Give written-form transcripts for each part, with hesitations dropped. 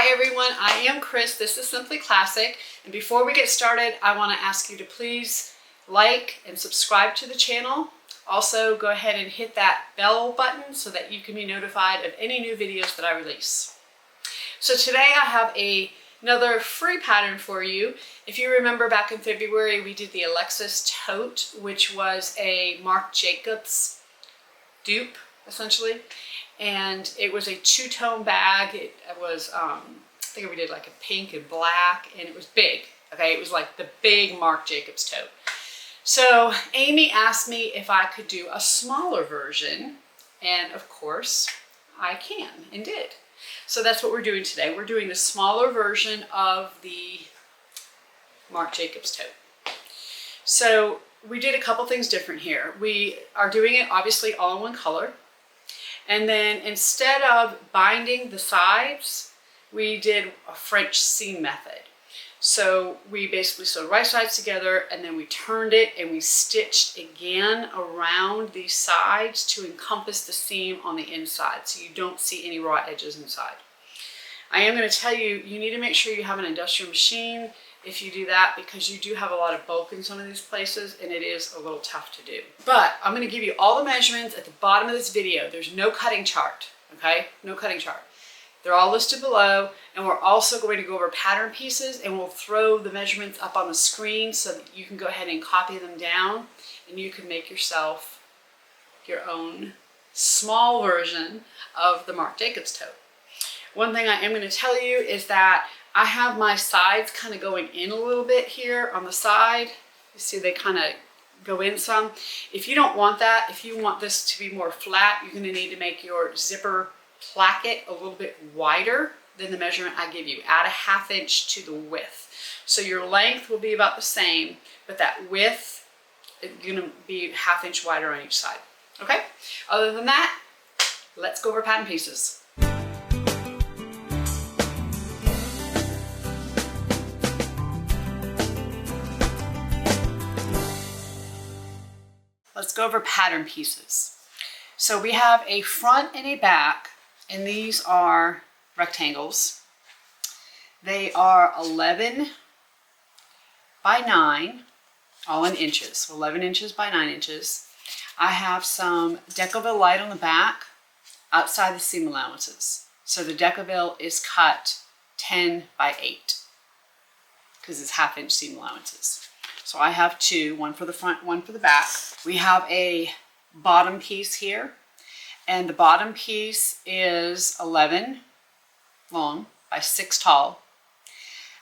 Hi everyone, I am Chris. This is Simply Classic. And before we get started, I want to ask you to please like and subscribe to the channel. Also, go ahead and hit that bell button so that you can be notified of any new videos that I release. So today I have another free pattern for you. If you remember back in February, we did the Lexy Tote, which was a Marc Jacobs dupe, essentially. And it was a two-tone bag. It was, I think we did like a pink and black, and it was big, okay? It was like the big Marc Jacobs tote. So Amy asked me if I could do a smaller version, and of course I can and did. So that's what we're doing today. We're doing the smaller version of the Marc Jacobs tote. So we did a couple things different here. We are doing it obviously all in one color. And then instead of binding the sides, we did a French seam method. So we basically sewed right sides together, and then we turned it and we stitched again around these sides to encompass the seam on the inside, so you don't see any raw edges inside. I am going to tell you, you need to make sure you have an industrial machine if you do that, because you do have a lot of bulk in some of these places and it is a little tough to do. But I'm going to give you all the measurements at the bottom of this video. There's no cutting chart, okay? No cutting chart. They're all listed below, and we're also going to go over pattern pieces, and we'll throw the measurements up on the screen so that you can go ahead and copy them down and you can make yourself your own small version of the Marc Jacobs tote. One thing I am going to tell you is that I have my sides kind of going in a little bit here on the side. You see they kind of go in some. If you don't want that, if you want this to be more flat, you're going to need to make your zipper placket a little bit wider than the measurement I give you. Add a ½ inch to the width. So your length will be about the same, but that width is going to be ½ inch wider on each side. Okay? Other than that, let's go over pattern pieces. Let's go over pattern pieces. So we have a front and a back, and these are rectangles. They are 11 by 9, all in inches, so 11 inches by 9 inches. I have some Decovil light on the back outside the seam allowances. So the Decovil is cut 10 by 8 because it's ½ inch seam allowances. So I have two, one for the front, one for the back. We have a bottom piece here, and the bottom piece is 11 long by 6 tall.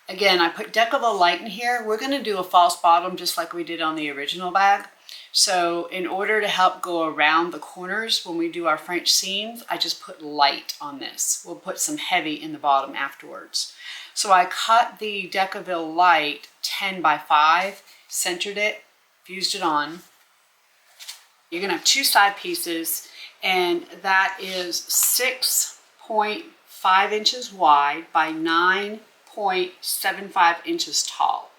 Again, I put Decovil light in here. We're going to do a false bottom just like we did on the original bag. So in order to help go around the corners when we do our French seams, I just put light on this. We'll put some heavy in the bottom afterwards. So I cut the Decovil light 10 by 5, centered it, fused it on. You're going to have two side pieces, and that is 6.5 inches wide by 9.75 inches tall.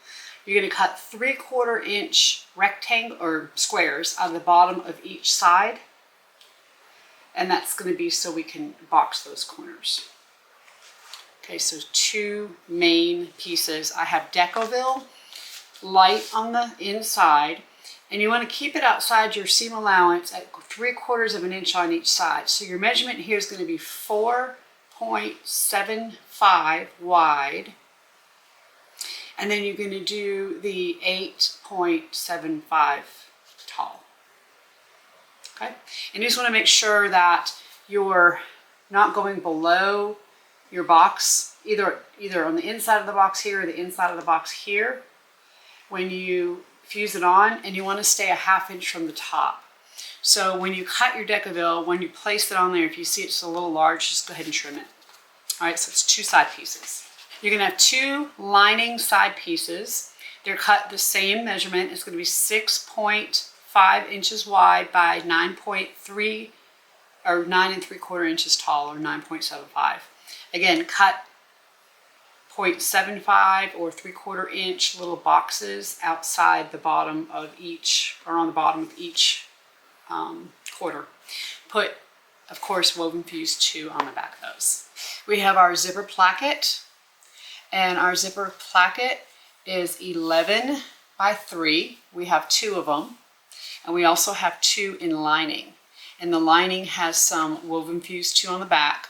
You're going to cut 3/4 inch rectangle or squares out of the bottom of each side, and that's going to be so we can box those corners. Okay, so two main pieces. I have Decovil light on the inside, and you want to keep it outside your seam allowance at 3/4 inch on each side. So your measurement here is going to be 4.75 wide, and then you're going to do the 8.75 tall. Okay, and you just want to make sure that you're not going below your box, either on the inside of the box here or the inside of the box here when you fuse it on, and you want to stay a ½ inch from the top. So when you cut your Decovil, when you place it on there, if you see it's a little large, just go ahead and trim it. All right, so it's two side pieces. You're going to have two lining side pieces. They're cut the same measurement. It's going to be 6.5 inches wide by 9.3 or 9 3/4 inches tall, or 9.75. Again, cut 0.75 or 3/4 inch little boxes outside the bottom of each, or on the bottom of each quarter. Put of course, woven fuse 2 on the back of those. We have our zipper placket, and our zipper placket is 11 by 3. We have 2 of them, and we also have 2 in lining. And the lining has some woven fuse 2 on the back.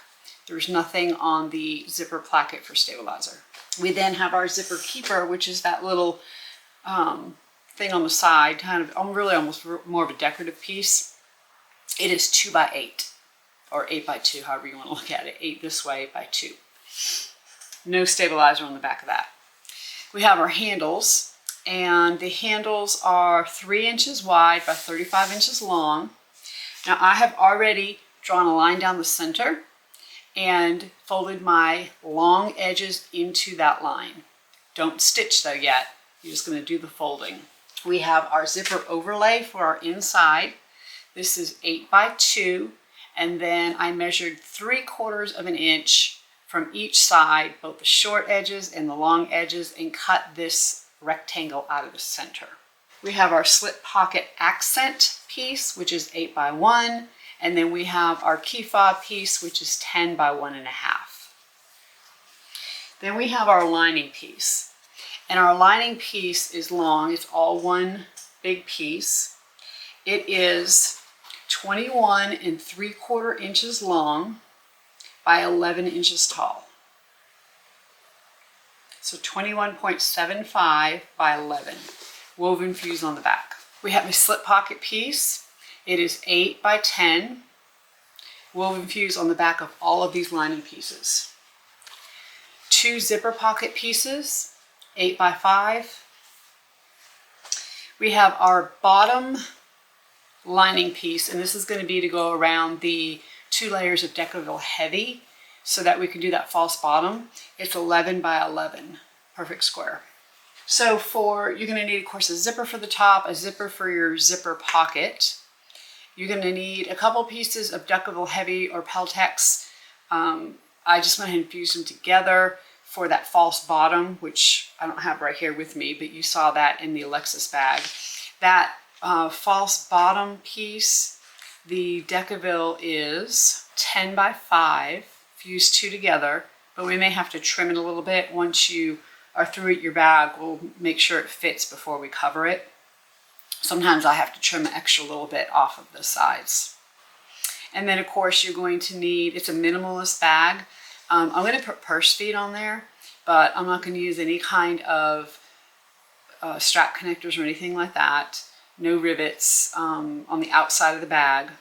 There's nothing on the zipper placket for stabilizer. We then have our zipper keeper, which is that little thing on the side, kind of really almost more of a decorative piece. It is 2 by 8 or 8 by 2, however you want to look at it. 8 this way, 8 by 2. No stabilizer on the back of that. We have our handles, and the handles are 3 inches wide by 35 inches long. Now I have already drawn a line down the center and folded my long edges into that line. Don't stitch though yet. You're just going to do the folding. We have our zipper overlay for our inside. This is 8 by 2, and then I measured 3/4 of an inch from each side, both the short edges and the long edges, and cut this rectangle out of the center. We have our slip pocket accent piece, which is 8 by 1, and then we have our key fob piece, which is 10 by 1.5. Then we have our lining piece, and our lining piece is long. It's all one big piece. It is 21 3/4 inches long by 11 inches tall. So 21.75 by 11. Woven fuse on the back. We have a slip pocket piece. It is 8 by 10. Woven fuse on the back of all of these lining pieces. 2 zipper pocket pieces, 8 by 5. We have our bottom lining piece, and this is going to be to go around the 2 layers of Decovil heavy so that we can do that false bottom. It's 11 by 11, perfect square. So you're going to need, of course, a zipper for the top, a zipper for your zipper pocket. You're going to need a couple pieces of Decovil heavy or Peltex. I just went ahead and fused them together for that false bottom, which I don't have right here with me, but you saw that in the Alexis bag. That false bottom piece, the Decovil is 10 by 5, fused 2 together, but we may have to trim it a little bit. Once you are through your bag, we'll make sure it fits before we cover it. Sometimes I have to trim an extra little bit off of the sides. And then of course you're going to need, it's a minimalist bag. I'm going to put purse feet on there, but I'm not going to use any kind of strap connectors or anything like that. No rivets on the outside of the bag.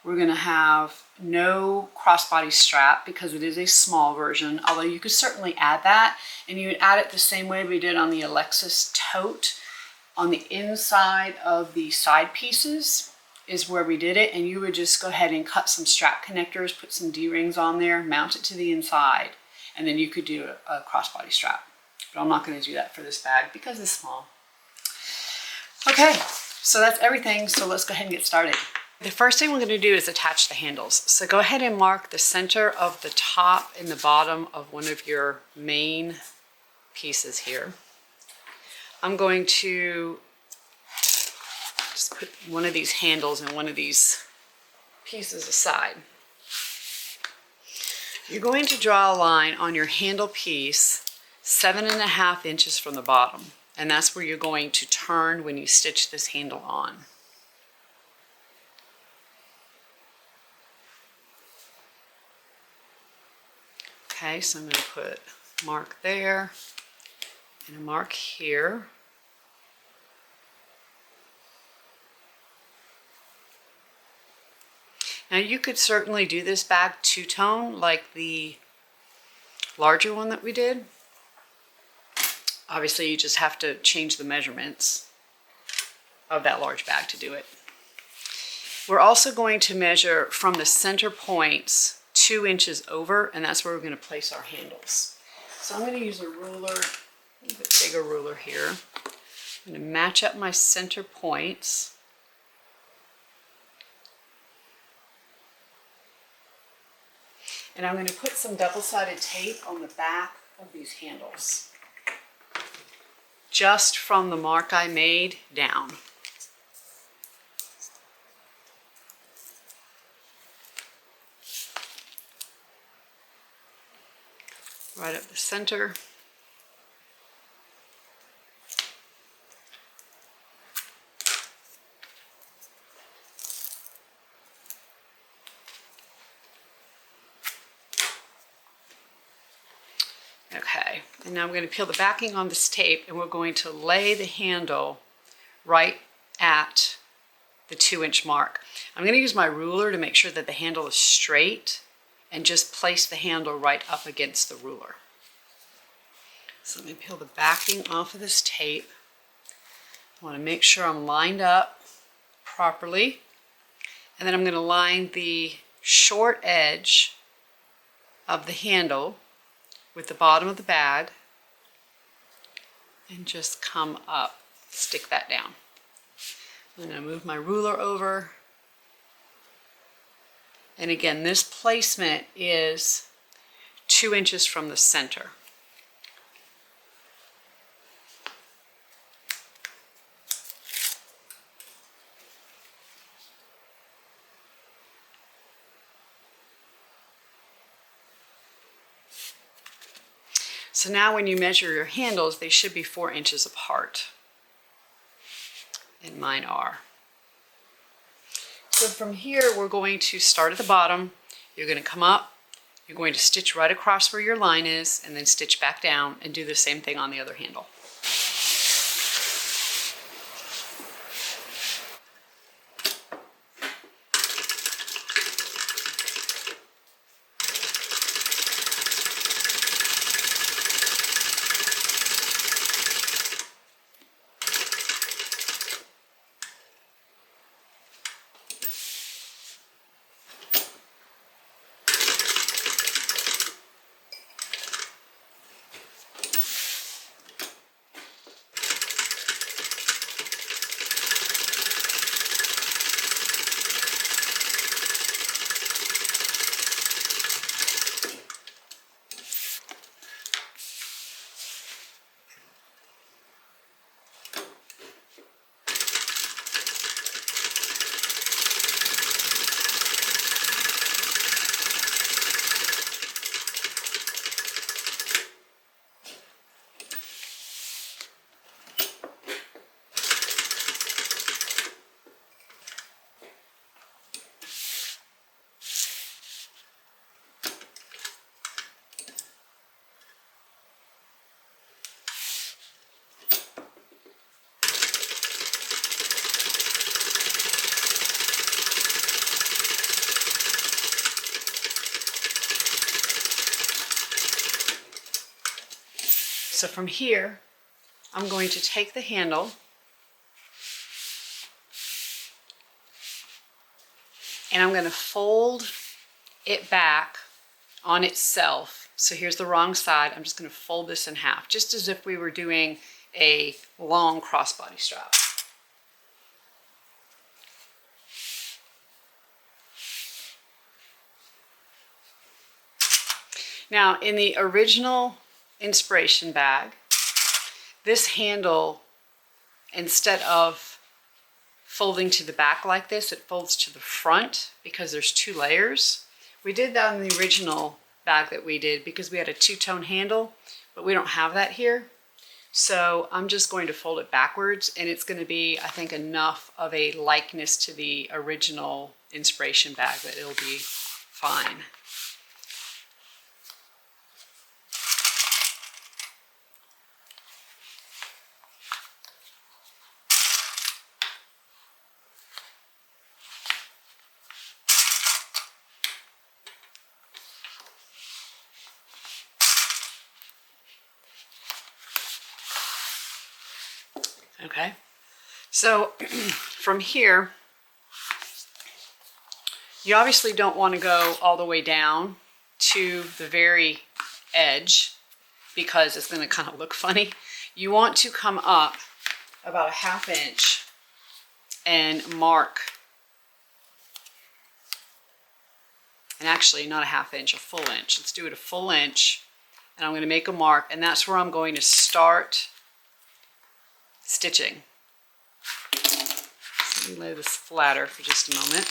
We're going to have no crossbody strap because it is a small version, although you could certainly add that, and you would add it the same way we did on the Alexis tote. On the inside of the side pieces is where we did it, and you would just go ahead and cut some strap connectors, put some D-rings on there, mount it to the inside, and then you could do a crossbody strap. But I'm not going to do that for this bag because it's small. Okay, so that's everything, so let's go ahead and get started. The first thing we're going to do is attach the handles. So go ahead and mark the center of the top and the bottom of one of your main pieces here. I'm going to just put one of these handles and one of these pieces aside. You're going to draw a line on your handle piece 7.5 inches from the bottom, and that's where you're going to turn when you stitch this handle on. Okay, so I'm going to put a mark there and a mark here. Now you could certainly do this bag two-tone like the larger one that we did. Obviously you just have to change the measurements of that large bag to do it. We're also going to measure from the center points 2 inches over, and that's where we're going to place our handles. So I'm going to use a ruler, a little bit bigger ruler here. I'm going to match up my center points. And I'm going to put some double-sided tape on the back of these handles, just from the mark I made down. right up the center. Okay, and now I'm going to peel the backing on this tape, and we're going to lay the handle right at the 2-inch mark. I'm going to use my ruler to make sure that the handle is straight and just place the handle right up against the ruler. So let me peel the backing off of this tape. I want to make sure I'm lined up properly. And then I'm going to line the short edge of the handle with the bottom of the bag and just come up, stick that down. I'm going to move my ruler over. And again, this placement is 2 inches from the center. So now when you measure your handles, they should be 4 inches apart. And mine are. So from here, we're going to start at the bottom. You're going to come up, you're going to stitch right across where your line is, and then stitch back down and do the same thing on the other handle. So from here, I'm going to take the handle and I'm going to fold it back on itself. So here's the wrong side. I'm just going to fold this in half, just as if we were doing a long crossbody strap. Now, in the original inspiration bag, this handle, instead of folding to the back like this, it folds to the front because there's 2 layers. We did that in the original bag that we did because we had a 2-tone handle, but we don't have that here. So I'm just going to fold it backwards, and it's going to be, I think, enough of a likeness to the original inspiration bag that it'll be fine. Okay, so from here, you obviously don't want to go all the way down to the very edge because it's going to kind of look funny. You want to come up about a 1/2 inch and mark, and actually not a 1/2 inch, a full inch. Let's do it a full inch, and I'm going to make a mark, and that's where I'm going to start stitching. So let me lay this flatter for just a moment.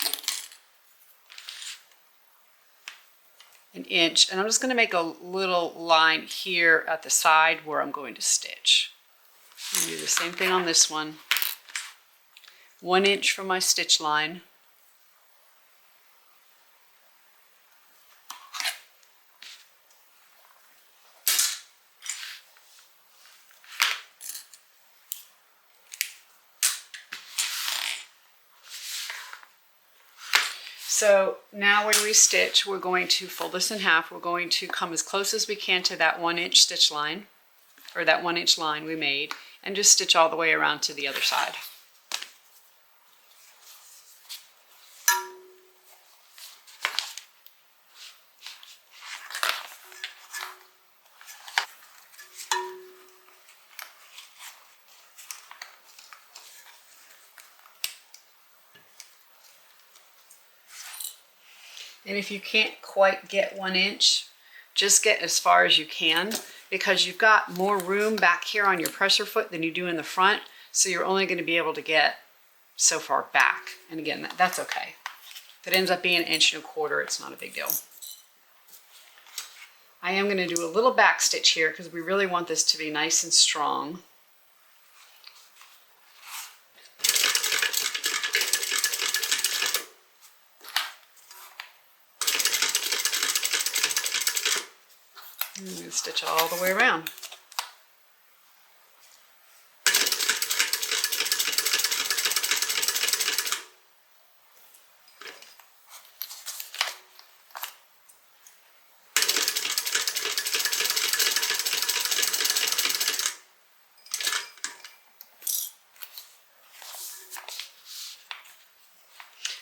1 inch, and I'm just going to make a little line here at the side where I'm going to stitch. I'm going to do the same thing on this one. 1 inch from my stitch line. So now when we stitch, we're going to fold this in half. We're going to come as close as we can to that 1 inch stitch line, or that 1 inch line we made, and just stitch all the way around to the other side. And if you can't quite get 1 inch, just get as far as you can, because you've got more room back here on your presser foot than you do in the front. So you're only going to be able to get so far back. And again, that's okay. If it ends up being 1.25 inches, it's not a big deal. I am going to do a little back stitch here because we really want this to be nice and strong. I'm going to stitch all the way around.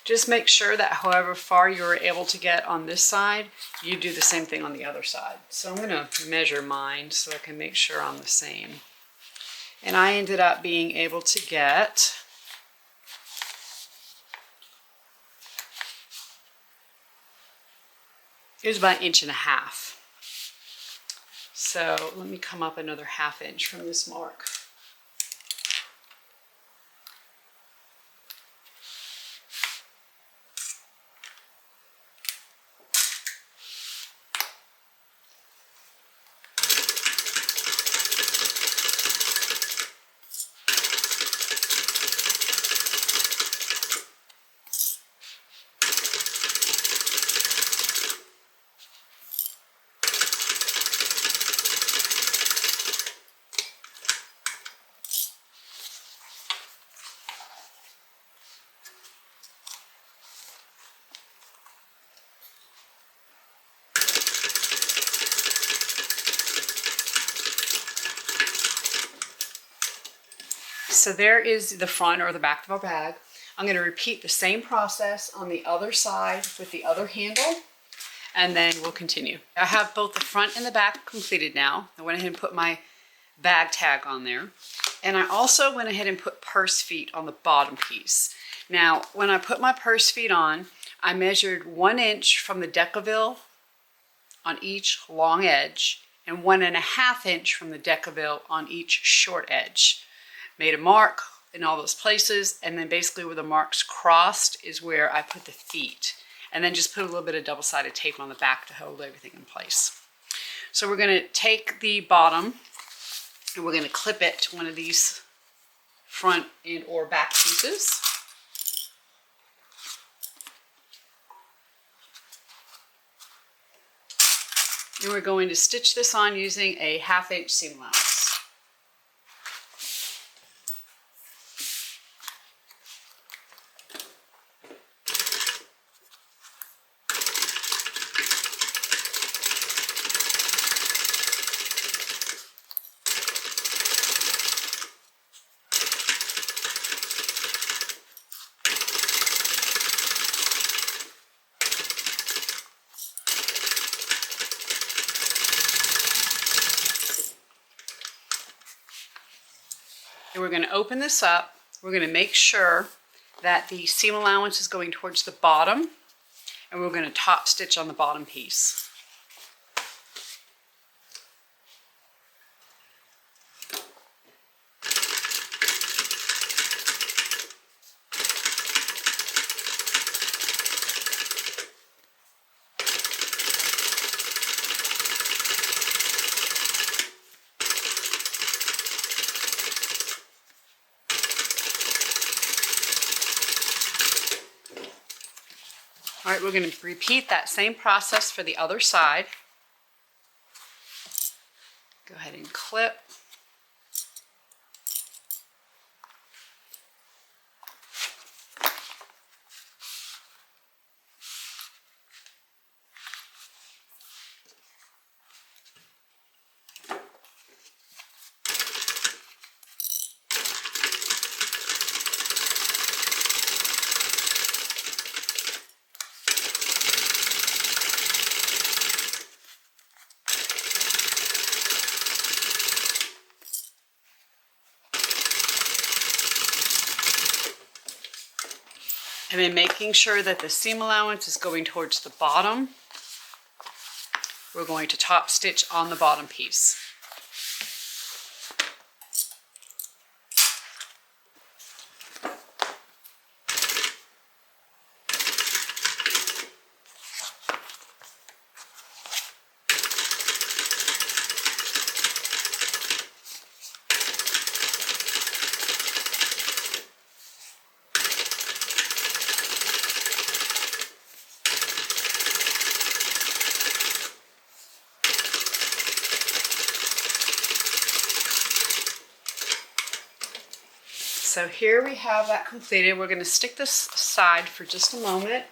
Just make sure that however far you're able to get on this side, you do the same thing on the other side. So I'm going to measure mine so I can make sure I'm the same. And I ended up being able to get it was about 1.5 inches. So let me come up another 1/2 inch from this mark. So there is the front or the back of our bag. I'm going to repeat the same process on the other side with the other handle, and then we'll continue. I have both the front and the back completed now. I went ahead and put my bag tag on there. And I also went ahead and put purse feet on the bottom piece. Now, when I put my purse feet on, I measured 1 inch from the Decovil on each long edge and 1.5 inches from the Decovil on each short edge. Made a mark in all those places, and then basically where the marks crossed is where I put the feet. And then just put a little bit of double-sided tape on the back to hold everything in place. So we're going to take the bottom and we're going to clip it to one of these front and or back pieces. And we're going to stitch this on using a 1/2 inch seam allowance. And we're going to open this up. We're going to make sure that the seam allowance is going towards the bottom, and we're going to top stitch on the bottom piece. All right, we're going to repeat that same process for the other side. Go ahead and clip. And then making sure that the seam allowance is going towards the bottom, we're going to top stitch on the bottom piece. So here we have that completed. We're going to stick this aside for just a moment.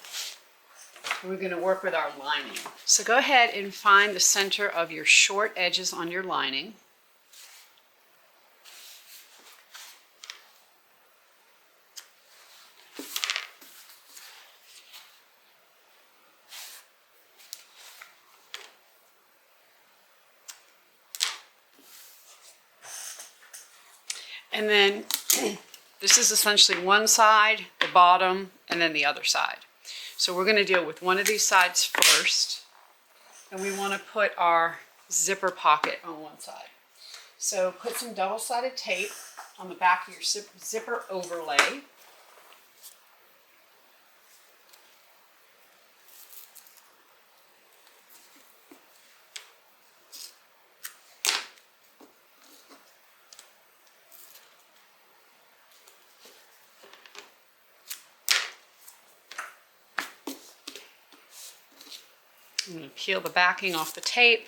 We're going to work with our lining. So go ahead and find the center of your short edges on your lining. And then this is essentially one side, the bottom, and then the other side. So we're going to deal with one of these sides first, and we want to put our zipper pocket on one side. So put some double-sided tape on the back of your zipper overlay. I'm going to peel the backing off the tape.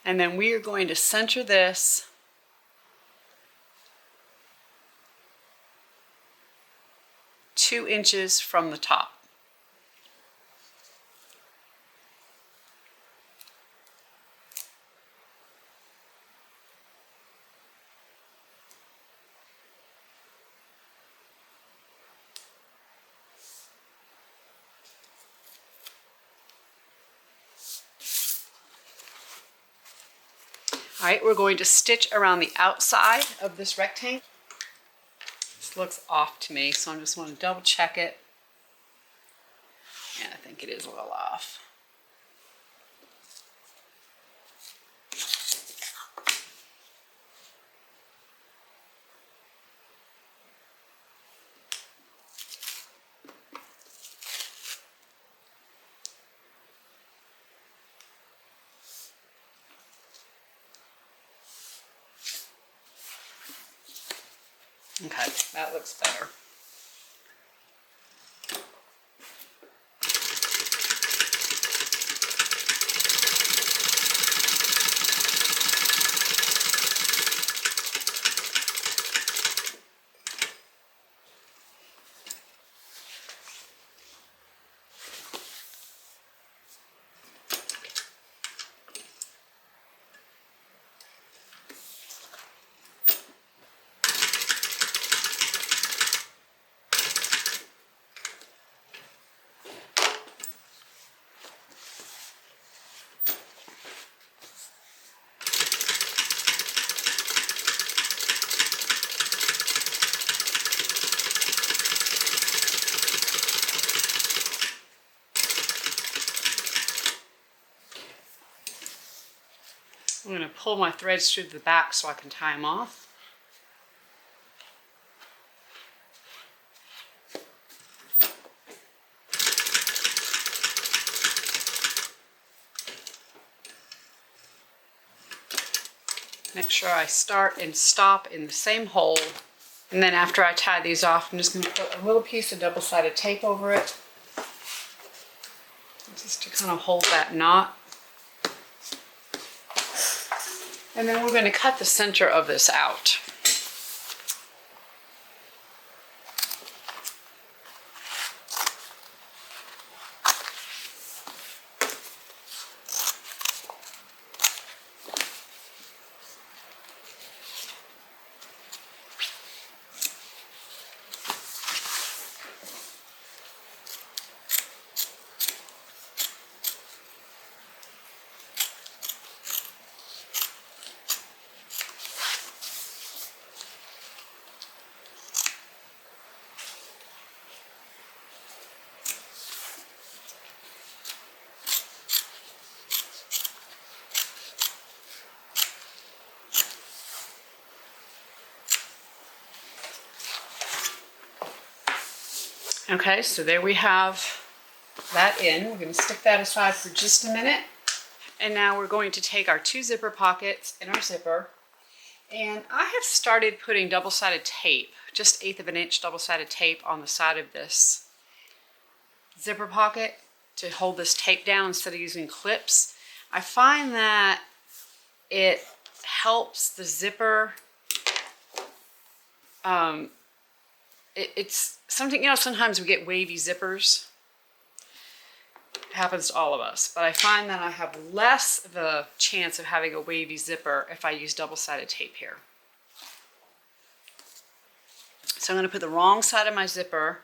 And then we are going to center this two inches from the top. All right, we're going to stitch around the outside of this rectangle. This looks off to me, so I just want to double check it. Yeah, I think it is a little off. Okay, that looks better. I'm going to pull my threads through the back so I can tie them off. Make sure I start and stop in the same hole And then after I tie these off, I'm just going to put a little piece of double-sided tape over it, just to kind of hold that knot. And then we're going to cut the center of this out. Okay, so there we have that in. We're going to stick that aside for just a minute. And now we're going to take our 2 zipper pockets in our zipper. And I have started putting double-sided tape, just 1/8 of an inch double-sided tape on the side of this zipper pocket to hold this tape down instead of using clips. I find that it helps the zipper. It's something, you know, sometimes we get wavy zippers. It happens to all of us, but I find that I have less of a chance of having a wavy zipper if I use double-sided tape here. So I'm going to put the wrong side of my zipper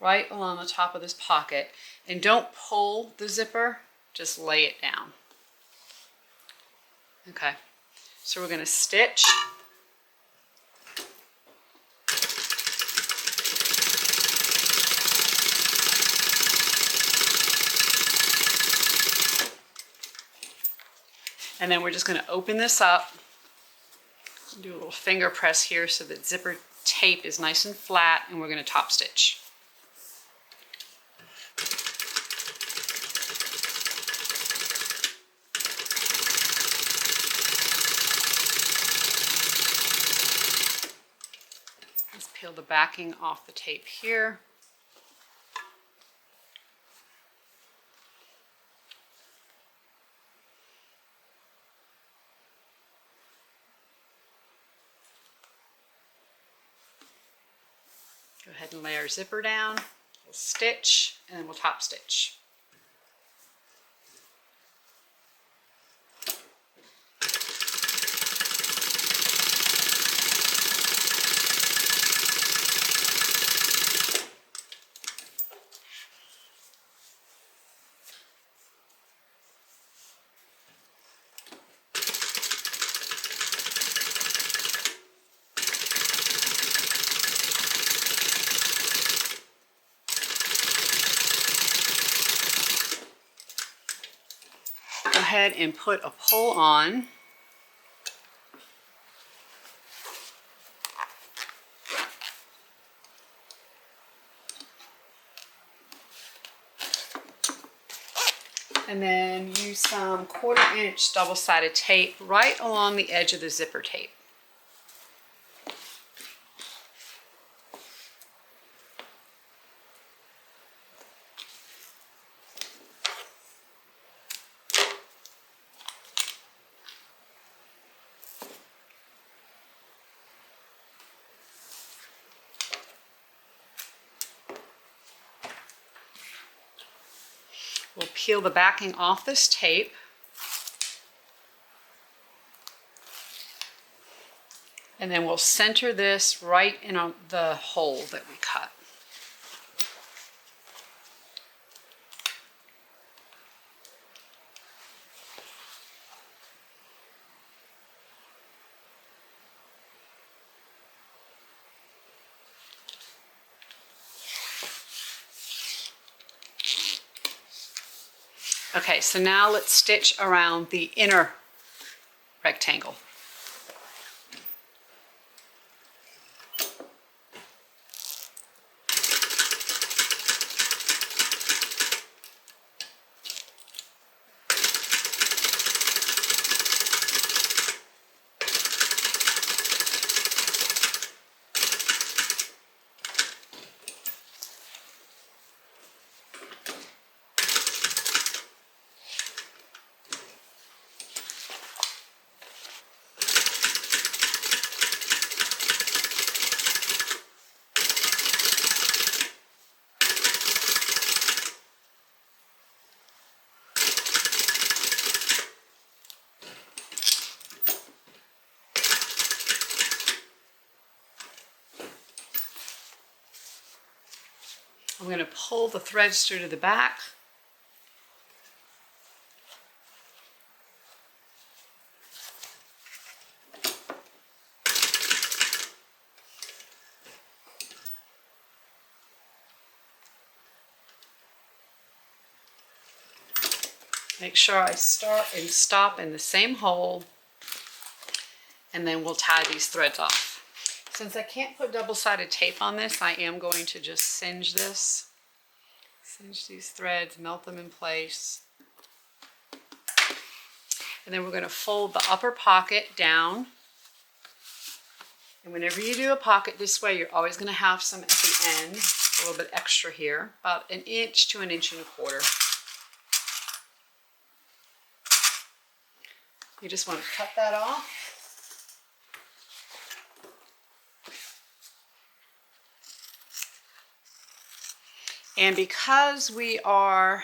right along the top of this pocket, and don't pull the zipper, just lay it down. Okay, so we're going to stitch. And then we're just going to open this up, do a little finger press here so that zipper tape is nice and flat, and we're going to top stitch. Let's peel the backing off the tape here. Go ahead and lay our zipper down, we'll stitch, and then we'll top stitch. Go ahead and put a pull on. And then use some 1/4 inch double-sided tape right along the edge of the zipper tape. We'll peel the backing off this tape. And then we'll center this right in the hole that we cut. Okay, so now let's stitch around the inner rectangle. I'm going to pull the threads through to the back. Make sure I start and stop in the same hole, and then we'll tie these threads off. Since I can't put double-sided tape on this, I am going to just singe this. Singe these threads, melt them in place. And then we're going to fold the upper pocket down. And whenever you do a pocket this way, you're always going to have some at the end, a little bit extra here, about 1 inch to 1.25 inches. You just want to cut that off. And because we are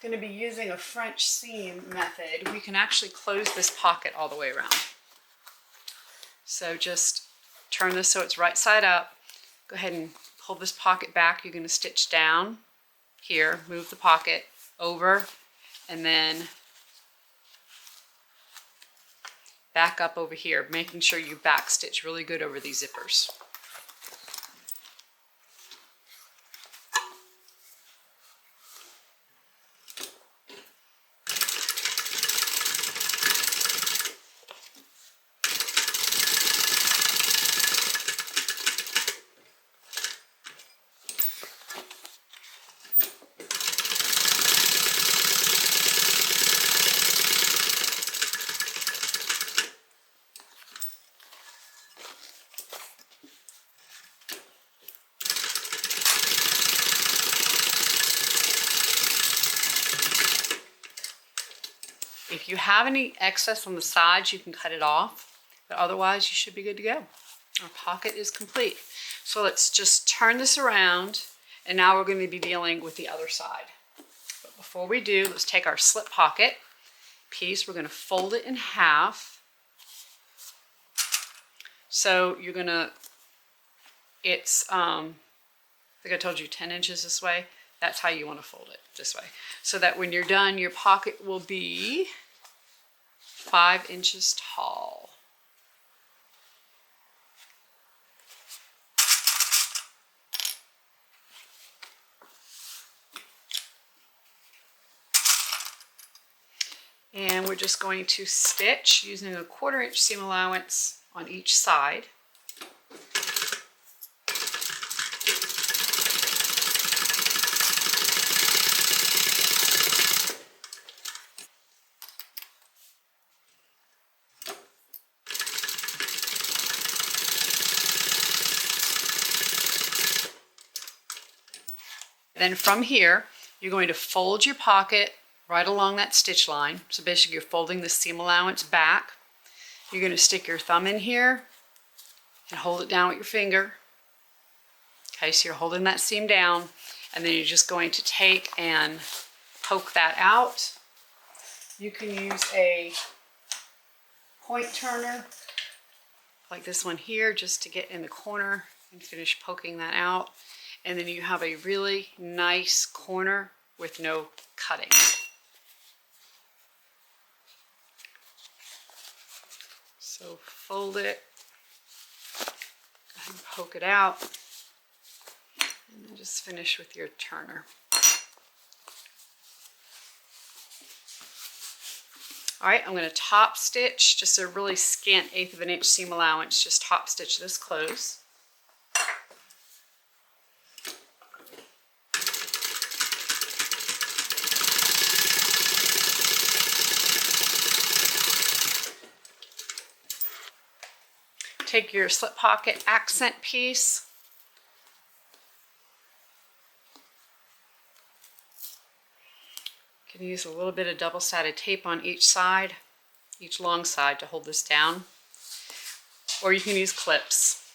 going to be using a French seam method, we can actually close this pocket all the way around. So just turn this so it's right side up. Go ahead and pull this pocket back. You're going to stitch down here, move the pocket over, and then back up over here, making sure you back stitch really good over these zippers. If you have any excess on the sides, you can cut it off, but otherwise you should be good to go. Our pocket is complete. So let's just turn this around, and now we're going to be dealing with the other side. But before we do, let's take our slip pocket piece. We're going to fold it in half. So you're going to, it's, I think I told you 10 inches this way. That's how you want to fold it, this way. So that when you're done, your pocket will be 5 inches tall. And we're just going to stitch using a 1/4 inch seam allowance on each side. Then from here, you're going to fold your pocket right along that stitch line. So basically you're folding the seam allowance back. You're going to stick your thumb in here and hold it down with your finger. Okay, so you're holding that seam down, and then you're just going to take and poke that out. You can use a point turner like this one here just to get in the corner and finish poking that out. And then you have a really nice corner with no cutting. So fold it, go ahead and poke it out, and then just finish with your turner. All right, I'm going to top stitch, just a really scant 1/8 of an inch seam allowance, just top stitch this close. Take your slip pocket accent piece, you can use a little bit of double-sided tape on each side, each long side, to hold this down, or you can use clips.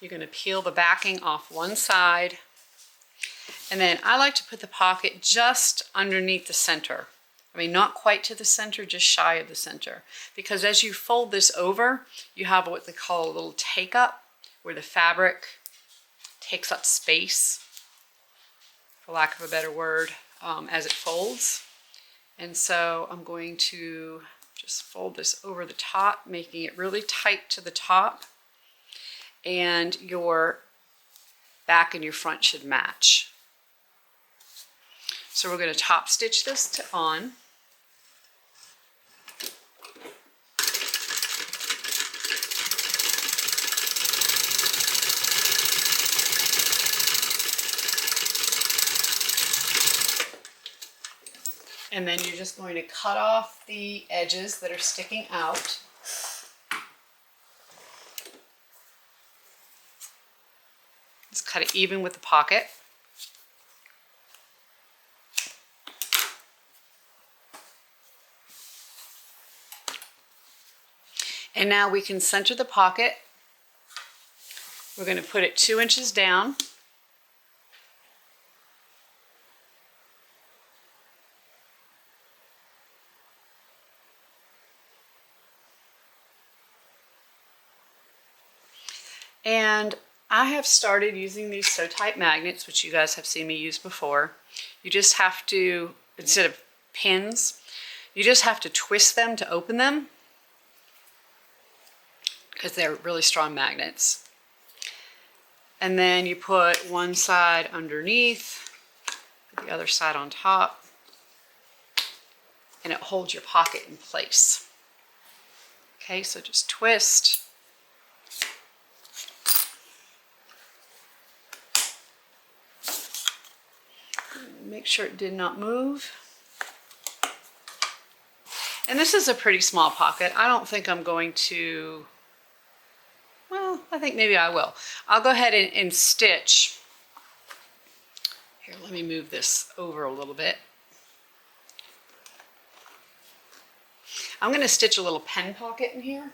You're going to peel the backing off one side, And then I like to put the pocket just underneath the center. I mean, not quite to the center, just shy of the center. Because as you fold this over, you have what they call a little take up, where the fabric takes up space, for lack of a better word, as it folds. And so I'm going to just fold this over the top, making it really tight to the top. And your back and your front should match. So we're going to top stitch this on. And then you're just going to cut off the edges that are sticking out. Just cut it even with the pocket. And now we can center the pocket. We're going to put it 2 inches down. And I have started using these sew type magnets, which you guys have seen me use before. You just have to, instead of pins, you just have to twist them to open them, because they're really strong magnets. And then you put one side underneath, put the other side on top, and it holds your pocket in place. Okay, so just twist. Make sure it did not move. And this is a pretty small pocket. I don't think I'm going to, well, I think maybe I will. I'll go ahead and stitch. Here, let me move this over a little bit. I'm going to stitch a little pen pocket in here.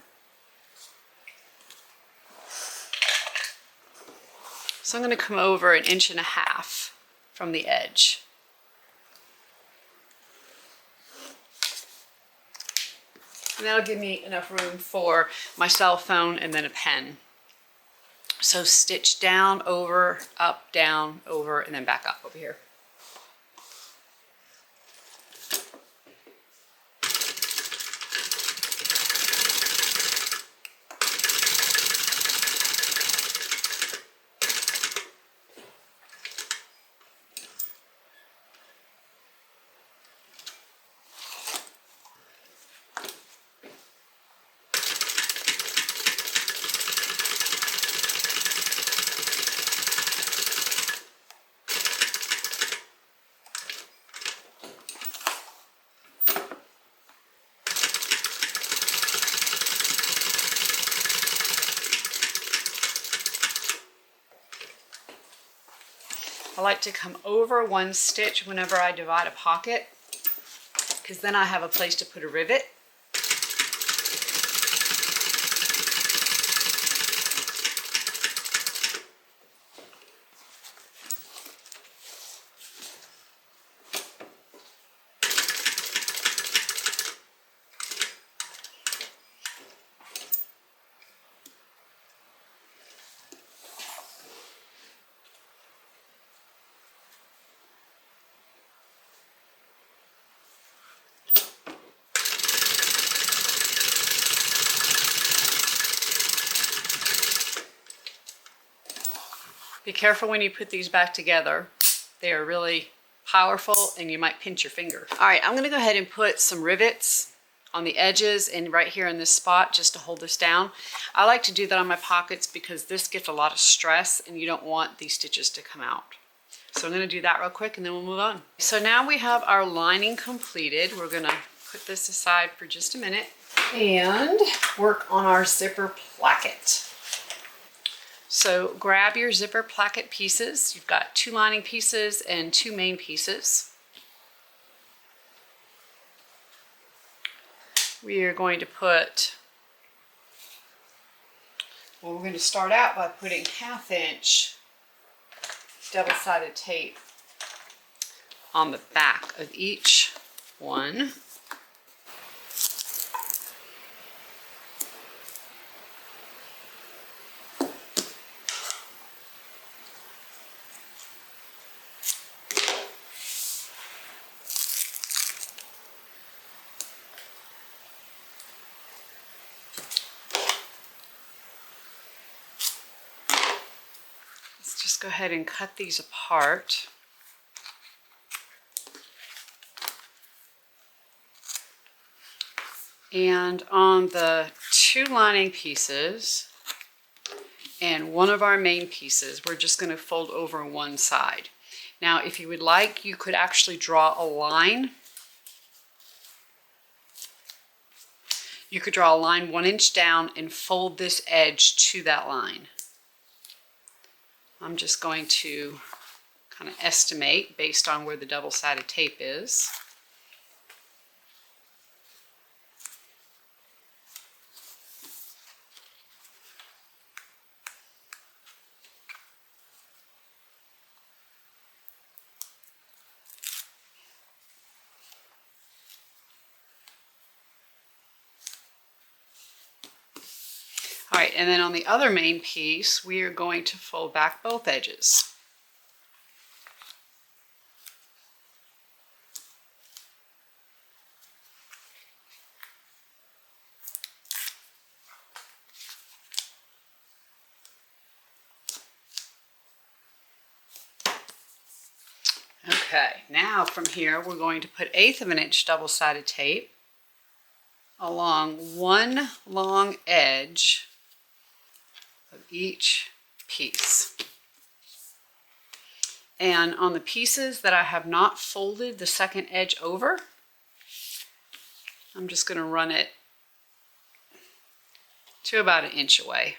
So I'm going to come over 1.5 inches from the edge. And that'll give me enough room for my cell phone and then a pen. So stitch down, over, up, down, over, and then back up over here. I like to come over 1 stitch whenever I divide a pocket, because then I have a place to put a rivet. Be careful when you put these back together. They are really powerful and you might pinch your finger. All right, I'm gonna go ahead and put some rivets on the edges and right here in this spot just to hold this down. I like to do that on my pockets because this gets a lot of stress and you don't want these stitches to come out. So I'm gonna do that real quick and then we'll move on. So now we have our lining completed. We're gonna put this aside for just a minute and work on our zipper placket. So grab your zipper placket pieces. You've got 2 lining pieces and 2 main pieces. We are going to put, well, we're going to start out by putting 1/2 inch double-sided tape on the back of each one. Let's just go ahead and cut these apart. And on the 2 lining pieces and one of our main pieces, we're just going to fold over one side. Now, if you would like, you could actually draw a line. You could draw a line 1 inch down and fold this edge to that line. I'm just going to kind of estimate based on where the double-sided tape is. All right, and then on the other main piece, we are going to fold back both edges. Okay, now from here, we're going to put 1/8 of an inch double-sided tape along one long edge of each piece. And on the pieces that I have not folded the second edge over, I'm just going to run it to about 1 inch away.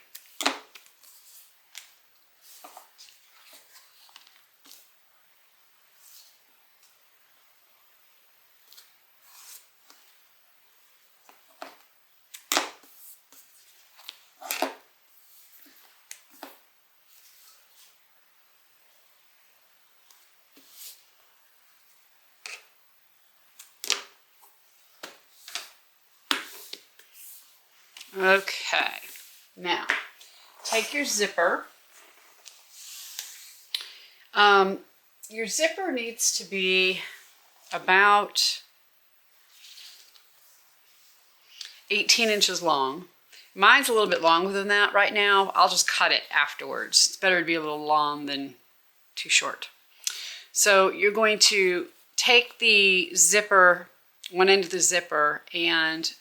Okay, now take your zipper. Your zipper needs to be about 18 inches long. Mine's a little bit longer than that right now. I'll just cut it afterwards. It's better to be a little long than too short. So you're going to take the zipper, one end of the zipper, and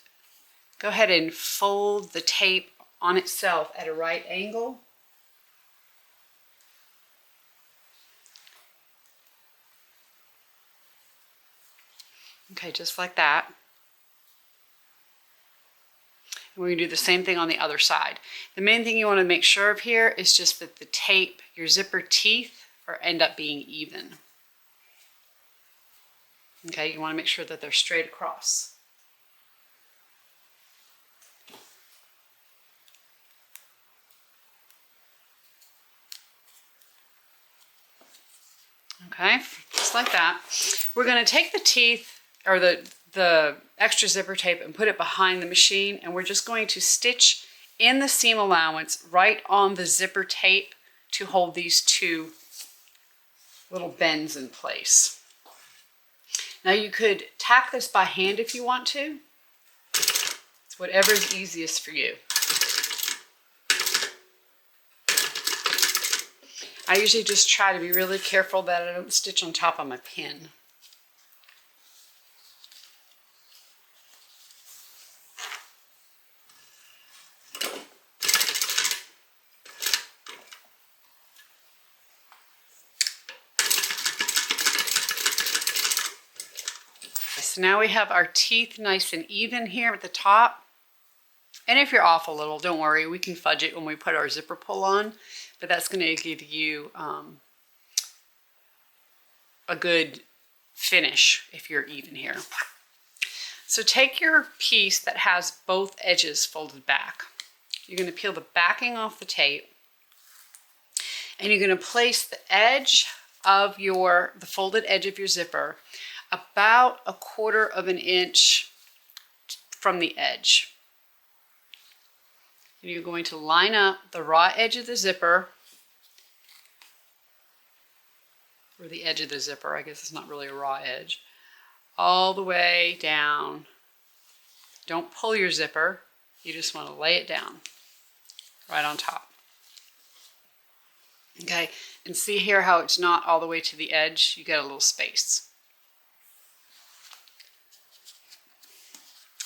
go ahead and fold the tape on itself at a right angle. Okay, just like that. And we're going to do the same thing on the other side. The main thing you want to make sure of here is just that the tape, your zipper teeth, end up being even. Okay, you want to make sure that they're straight across. Okay, just like that. We're going to take the teeth, or the extra zipper tape, and put it behind the machine, and we're just going to stitch in the seam allowance right on the zipper tape to hold these 2 little bends in place. Now you could tack this by hand if you want to. It's whatever is easiest for you. I usually just try to be really careful that I don't stitch on top of my pin. So now we have our teeth nice and even here at the top. And if you're off a little, don't worry, we can fudge it when we put our zipper pull on. But that's going to give you a good finish if you're even here. So take your piece that has both edges folded back. You're going to peel the backing off the tape, and you're going to place the edge of the folded edge of your zipper about 1/4 of an inch from the edge. And you're going to line up the raw edge of the zipper, or the edge of the zipper, I guess it's not really a raw edge, all the way down. Don't pull your zipper, you just want to lay it down right on top. Okay, and see here how it's not all the way to the edge, you get a little space.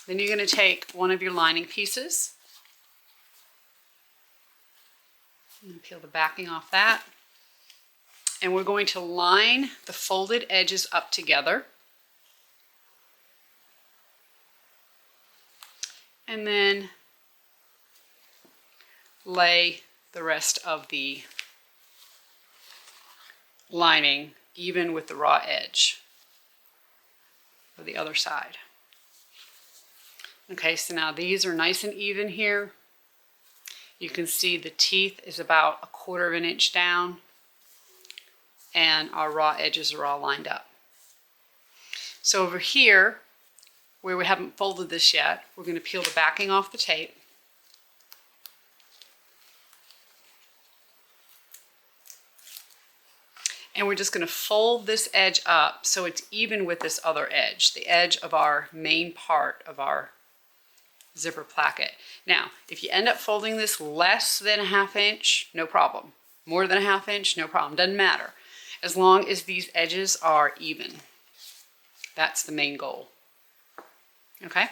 Then you're going to take one of your lining pieces and peel the backing off that. And we're going to line the folded edges up together. And then lay the rest of the lining even with the raw edge of the other side. Okay, so now these are nice and even here. You can see the teeth is about 1/4 of an inch down, and our raw edges are all lined up. So over here, where we haven't folded this yet, we're going to peel the backing off the tape. And we're just going to fold this edge up so it's even with this other edge, the edge of our main part of our zipper placket. Now, if you end up folding this less than 1/2 inch, no problem. More than 1/2 inch, no problem. Doesn't matter. As long as these edges are even. That's the main goal. Okay?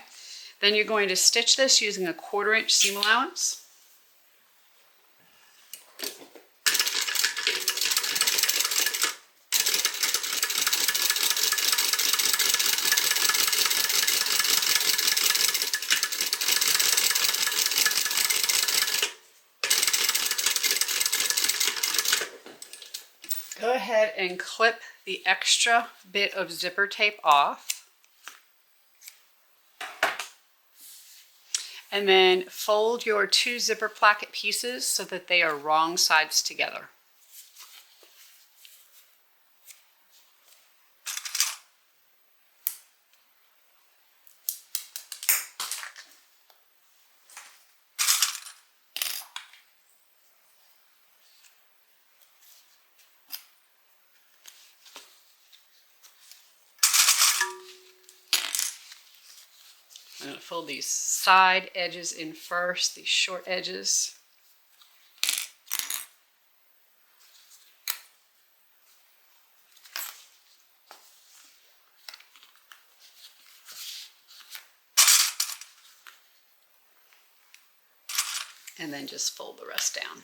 Then you're going to stitch this using a 1/4 inch seam allowance. Go ahead and clip the extra bit of zipper tape off. And then fold your 2 zipper placket pieces so that they are wrong sides together. I'm going to fold these side edges in first, these short edges. And then just fold the rest down.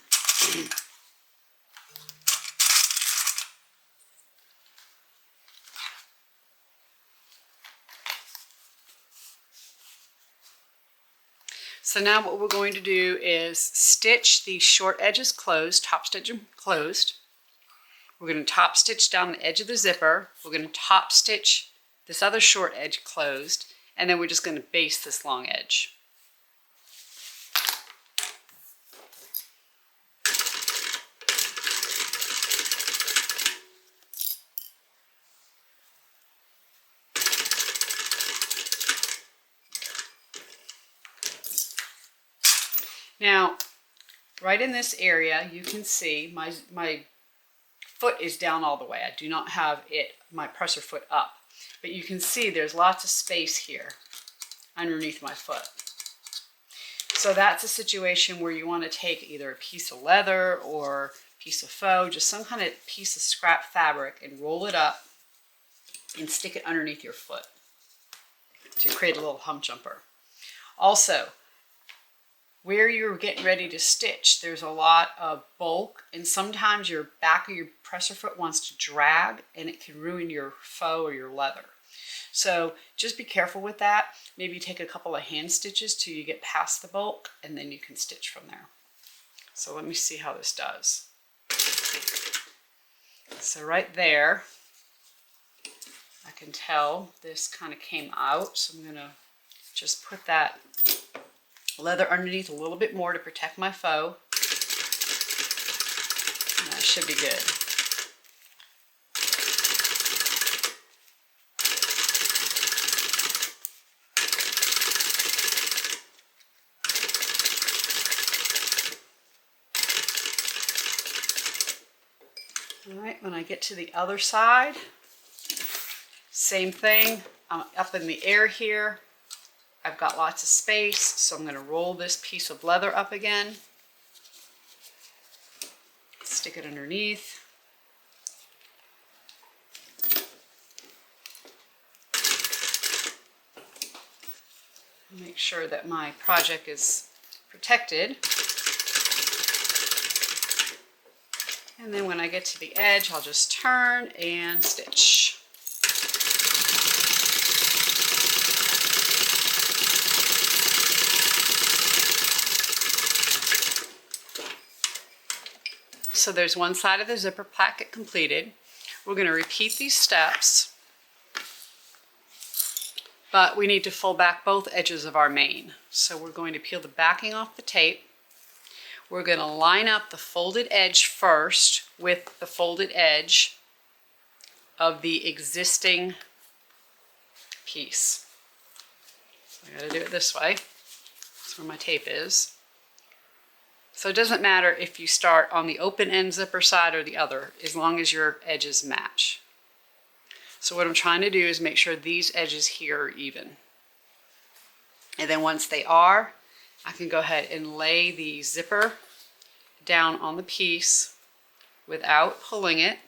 So now what we're going to do is stitch these short edges closed, top stitch them closed. We're going to top stitch down the edge of the zipper. We're going to top stitch this other short edge closed, and then we're just going to baste this long edge. Now, right in this area, you can see my foot is down all the way. I do not have my presser foot up, but you can see there's lots of space here underneath my foot. So that's a situation where you want to take either a piece of leather or a piece of faux, just some kind of piece of scrap fabric, and roll it up and stick it underneath your foot to create a little hump jumper. Also, where you're getting ready to stitch, there's a lot of bulk, and sometimes your back of your presser foot wants to drag and it can ruin your faux or your leather. So just be careful with that. Maybe take a couple of hand stitches till you get past the bulk, and then you can stitch from there. So let me see how this does. So right there, I can tell this kind of came out. So I'm going to just put that leather underneath a little bit more to protect my faux. And that should be good. All right, when I get to the other side, same thing. I'm up in the air here. I've got lots of space, so I'm going to roll this piece of leather up again. Stick it underneath. Make sure that my project is protected. And then when I get to the edge, I'll just turn and stitch. So there's one side of the zipper placket completed. We're going to repeat these steps, but we need to fold back both edges of our main. So we're going to peel the backing off the tape. We're going to line up the folded edge first with the folded edge of the existing piece. I got to do it this way. That's where my tape is. So it doesn't matter if you start on the open end zipper side or the other, as long as your edges match. So what I'm trying to do is make sure these edges here are even. And then once they are, I can go ahead and lay the zipper down on the piece without pulling it.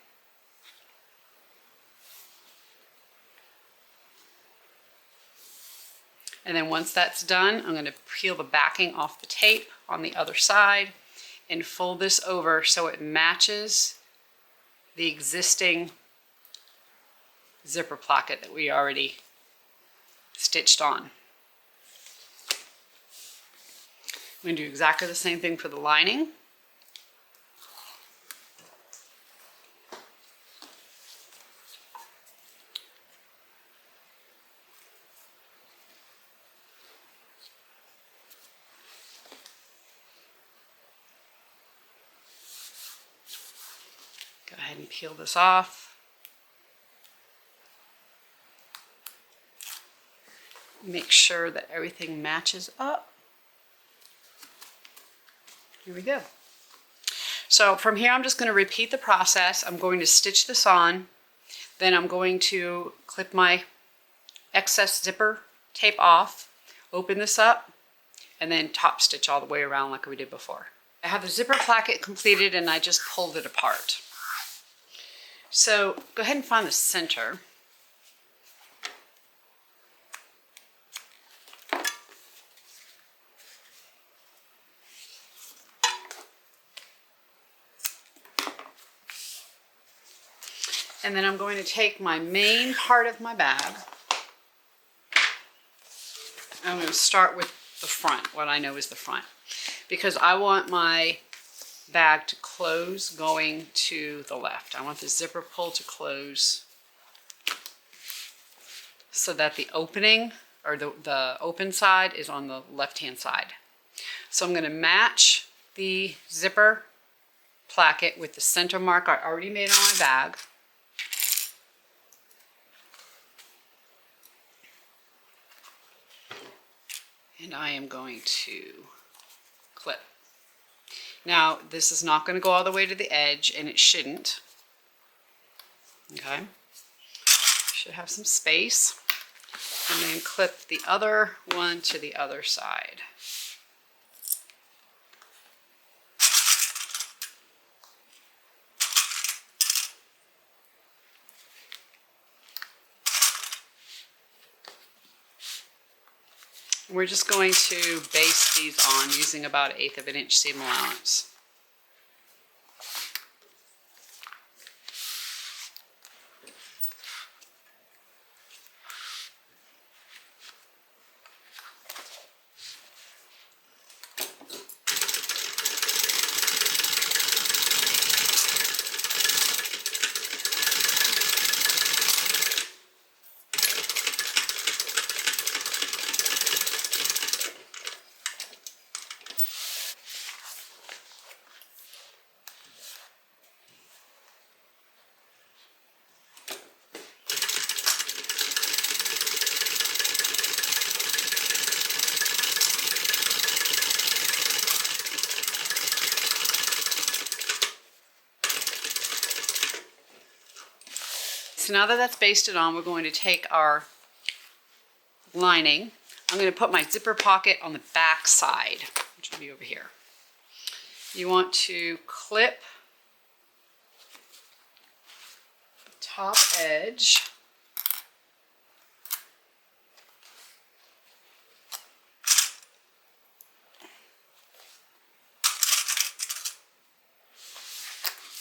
And then once that's done, I'm going to peel the backing off the tape on the other side and fold this over so it matches the existing zipper placket that we already stitched on. I'm going to do exactly the same thing for the lining. Go ahead and peel this off. Make sure that everything matches up. Here we go. So from here, I'm just going to repeat the process. I'm going to stitch this on. Then I'm going to clip my excess zipper tape off, open this up, and then top stitch all the way around like we did before. I have the zipper placket completed and I just pulled it apart. So go ahead and find the center. And then I'm going to take my main part of my bag. I'm going to start with the front, what I know is the front, because I want my bag to close going to the left. I want the zipper pull to close so that the opening, or the open side, is on the left-hand side. So I'm going to match the zipper placket with the center mark I already made on my bag. And I am going to clip. Now, this is not going to go all the way to the edge, and it shouldn't. Okay? Should have some space. And then clip the other one to the other side. We're just going to base these on using about 1/8 of an inch seam allowance. so now that that's basted on, we're going to take our lining. I'm going to put my zipper pocket on the back side, which will be over here. You want to clip the top edge.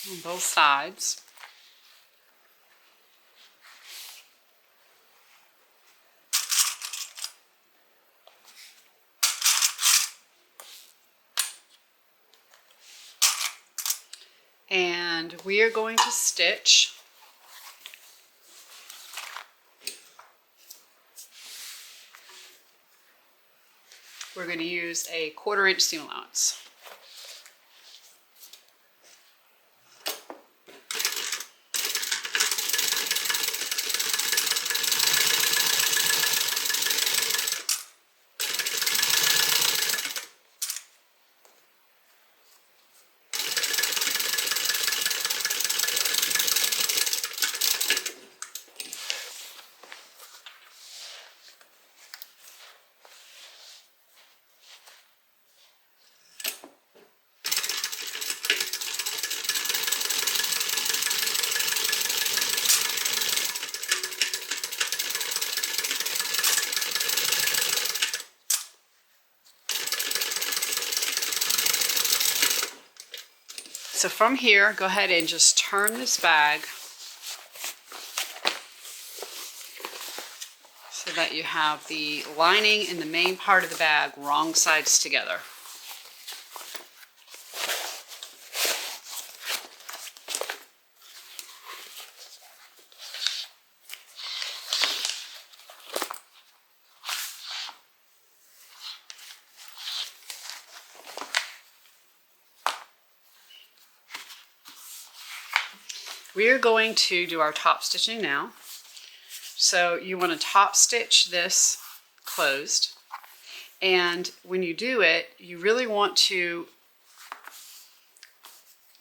On both sides. And we are going to stitch we're going to use a 1/4 inch seam allowance. So from here, go ahead and just turn this bag so that you have the lining and the main part of the bag wrong sides together. We are going to do our top stitching now. So you want to top stitch this closed. And when you do it, you really want to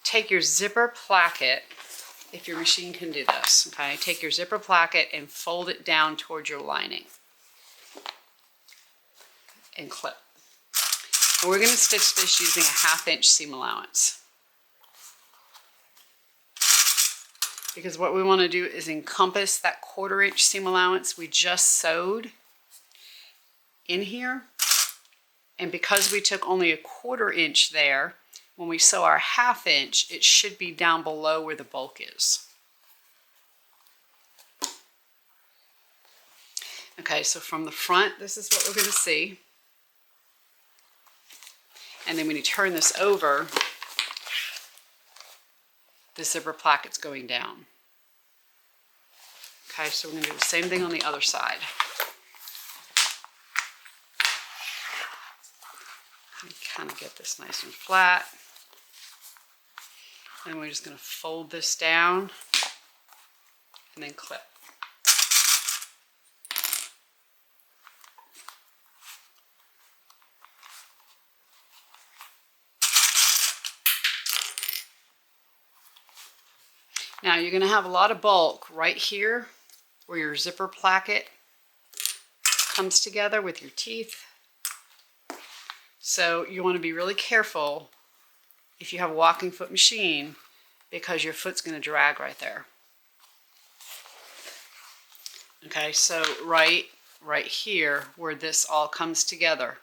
take your zipper placket, if your machine can do this, okay? Take your zipper placket and fold it down towards your lining. And clip. And we're going to stitch this using a 1/2 inch seam allowance. Because what we want to do is encompass that 1/4 inch seam allowance we just sewed in here. And because we took only a 1/4 inch there, when we sew our 1/2 inch, it should be down below where the bulk is. Okay, so from the front, this is what we're going to see. And then when you turn this over, the zipper placket's going down. Okay, so we're going to do the same thing on the other side. Kind of get this nice and flat. And we're just going to fold this down and then clip. Now you're going to have a lot of bulk right here where your zipper placket comes together with your teeth. So you want to be really careful if you have a walking foot machine because your foot's going to drag right there. Okay, so right here where this all comes together,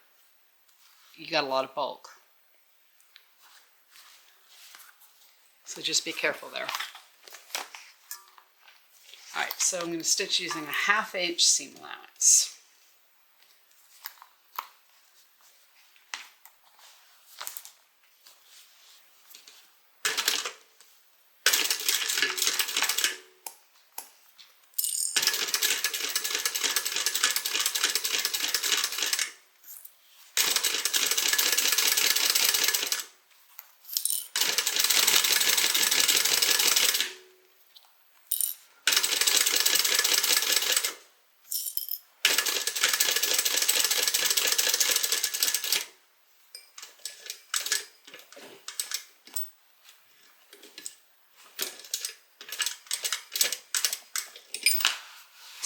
you got a lot of bulk. So just be careful there. Alright, so I'm going to stitch using a 1/2 inch seam allowance.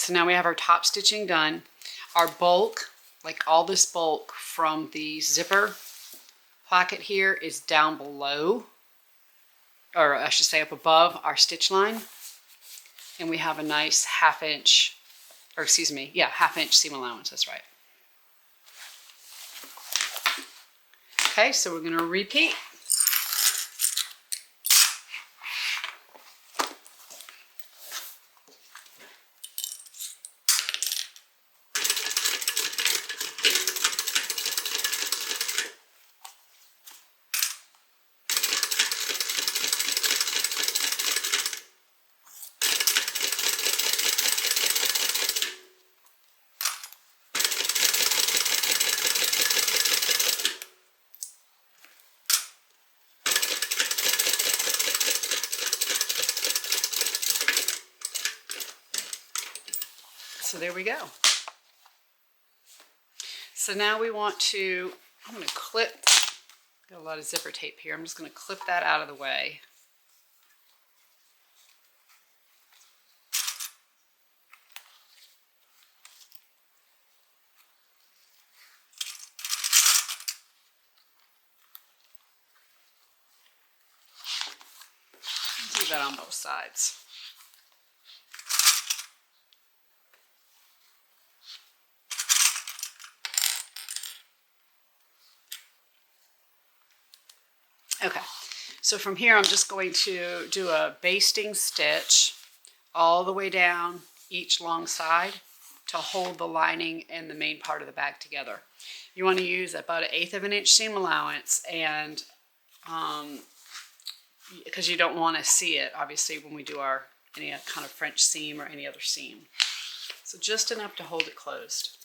so now we have our top stitching done. Our bulk, like all this bulk from the zipper placket here, is down below, or I should say up above our stitch line. And we have a nice half-inch, or excuse me, yeah, half-inch seam allowance, that's right. Okay, so we're going to repeat. So there we go. So now we want to, I'm going to clip, got a lot of zipper tape here, I'm just going to clip that out of the way. Do that on both sides. Okay, so from here I'm just going to do a basting stitch all the way down each long side to hold the lining and the main part of the bag together. You want to use about 1/8 of an inch seam allowance, and because you don't want to see it obviously when we do our any kind of French seam or any other seam. So just enough to hold it closed.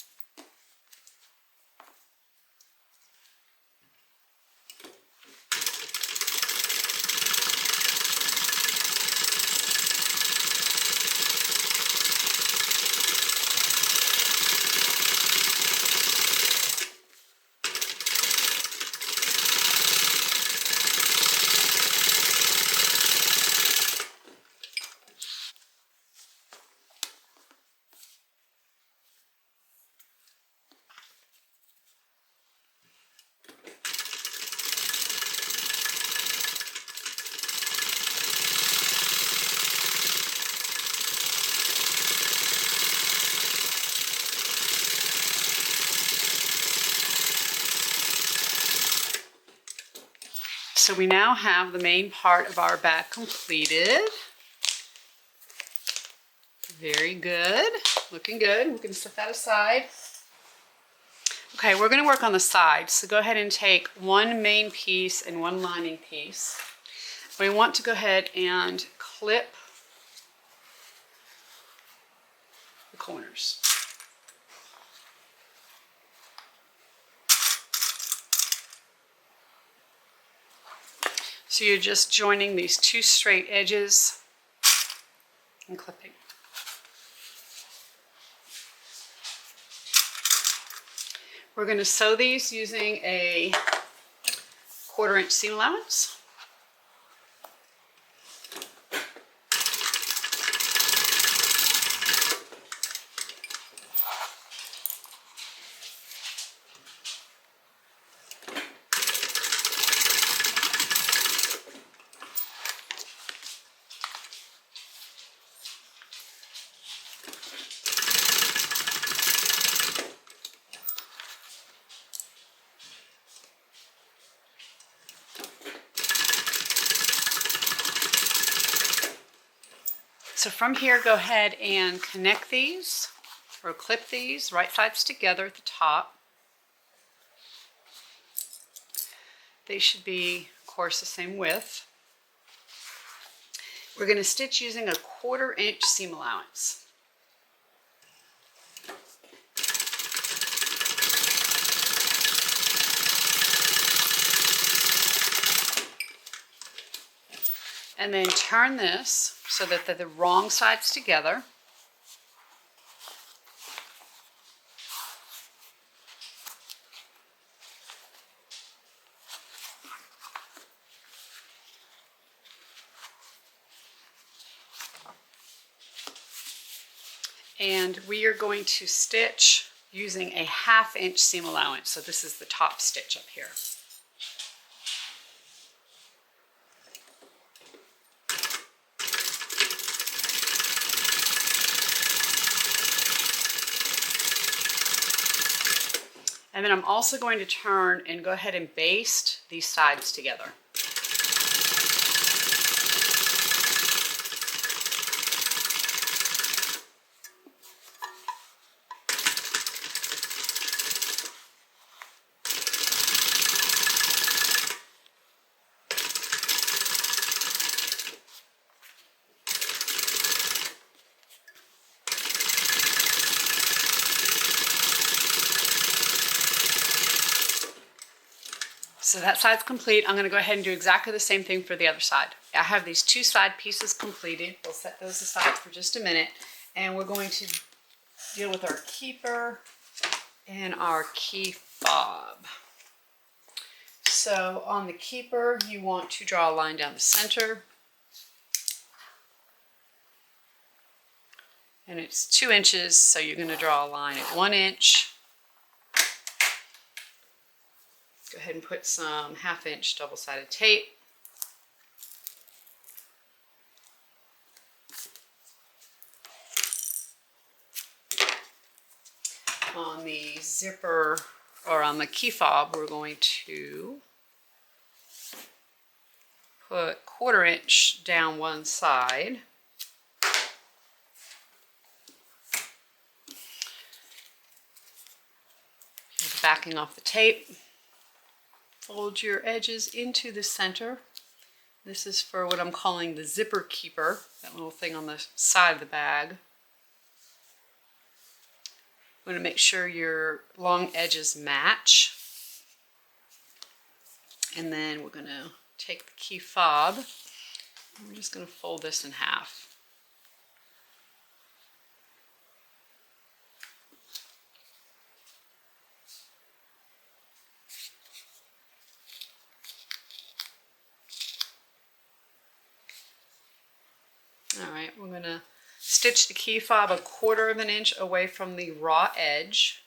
So we now have the main part of our bag completed. Very good, looking good. We can set that aside. Okay, we're going to work on the sides. So go ahead and take one main piece and one lining piece. We want to go ahead and clip the corners. So you're just joining these two straight edges and clipping. We're going to sew these using a 1/4 inch seam allowance. So from here, go ahead and connect these or clip these right sides together at the top. They should be, of course, the same width. We're going to stitch using a 1/4 inch seam allowance. And then turn this so that they're the wrong sides together. And we are going to stitch using a 1/2 inch seam allowance. So this is the top stitch up here. And then I'm also going to turn and go ahead and baste these sides together. So that side's complete. I'm going to go ahead and do exactly the same thing for the other side. I have these 2 side pieces completed. We'll set those aside for just a minute. And we're going to deal with our keeper and our key fob. So on the keeper, you want to draw a line down the center. And it's 2 inches, so you're going to draw a line at 1 inch. Go ahead and put some 1/2 inch double-sided tape. On the zipper, or on the key fob, we're going to put 1/4 inch down one side. Backing off the tape. Fold your edges into the center. This is for what I'm calling the zipper keeper, that little thing on the side of the bag. You want to make sure your long edges match. And then we're going to take the key fob, and we're just going to fold this in half. Alright, we're going to stitch the key fob 1/4 inch away from the raw edge.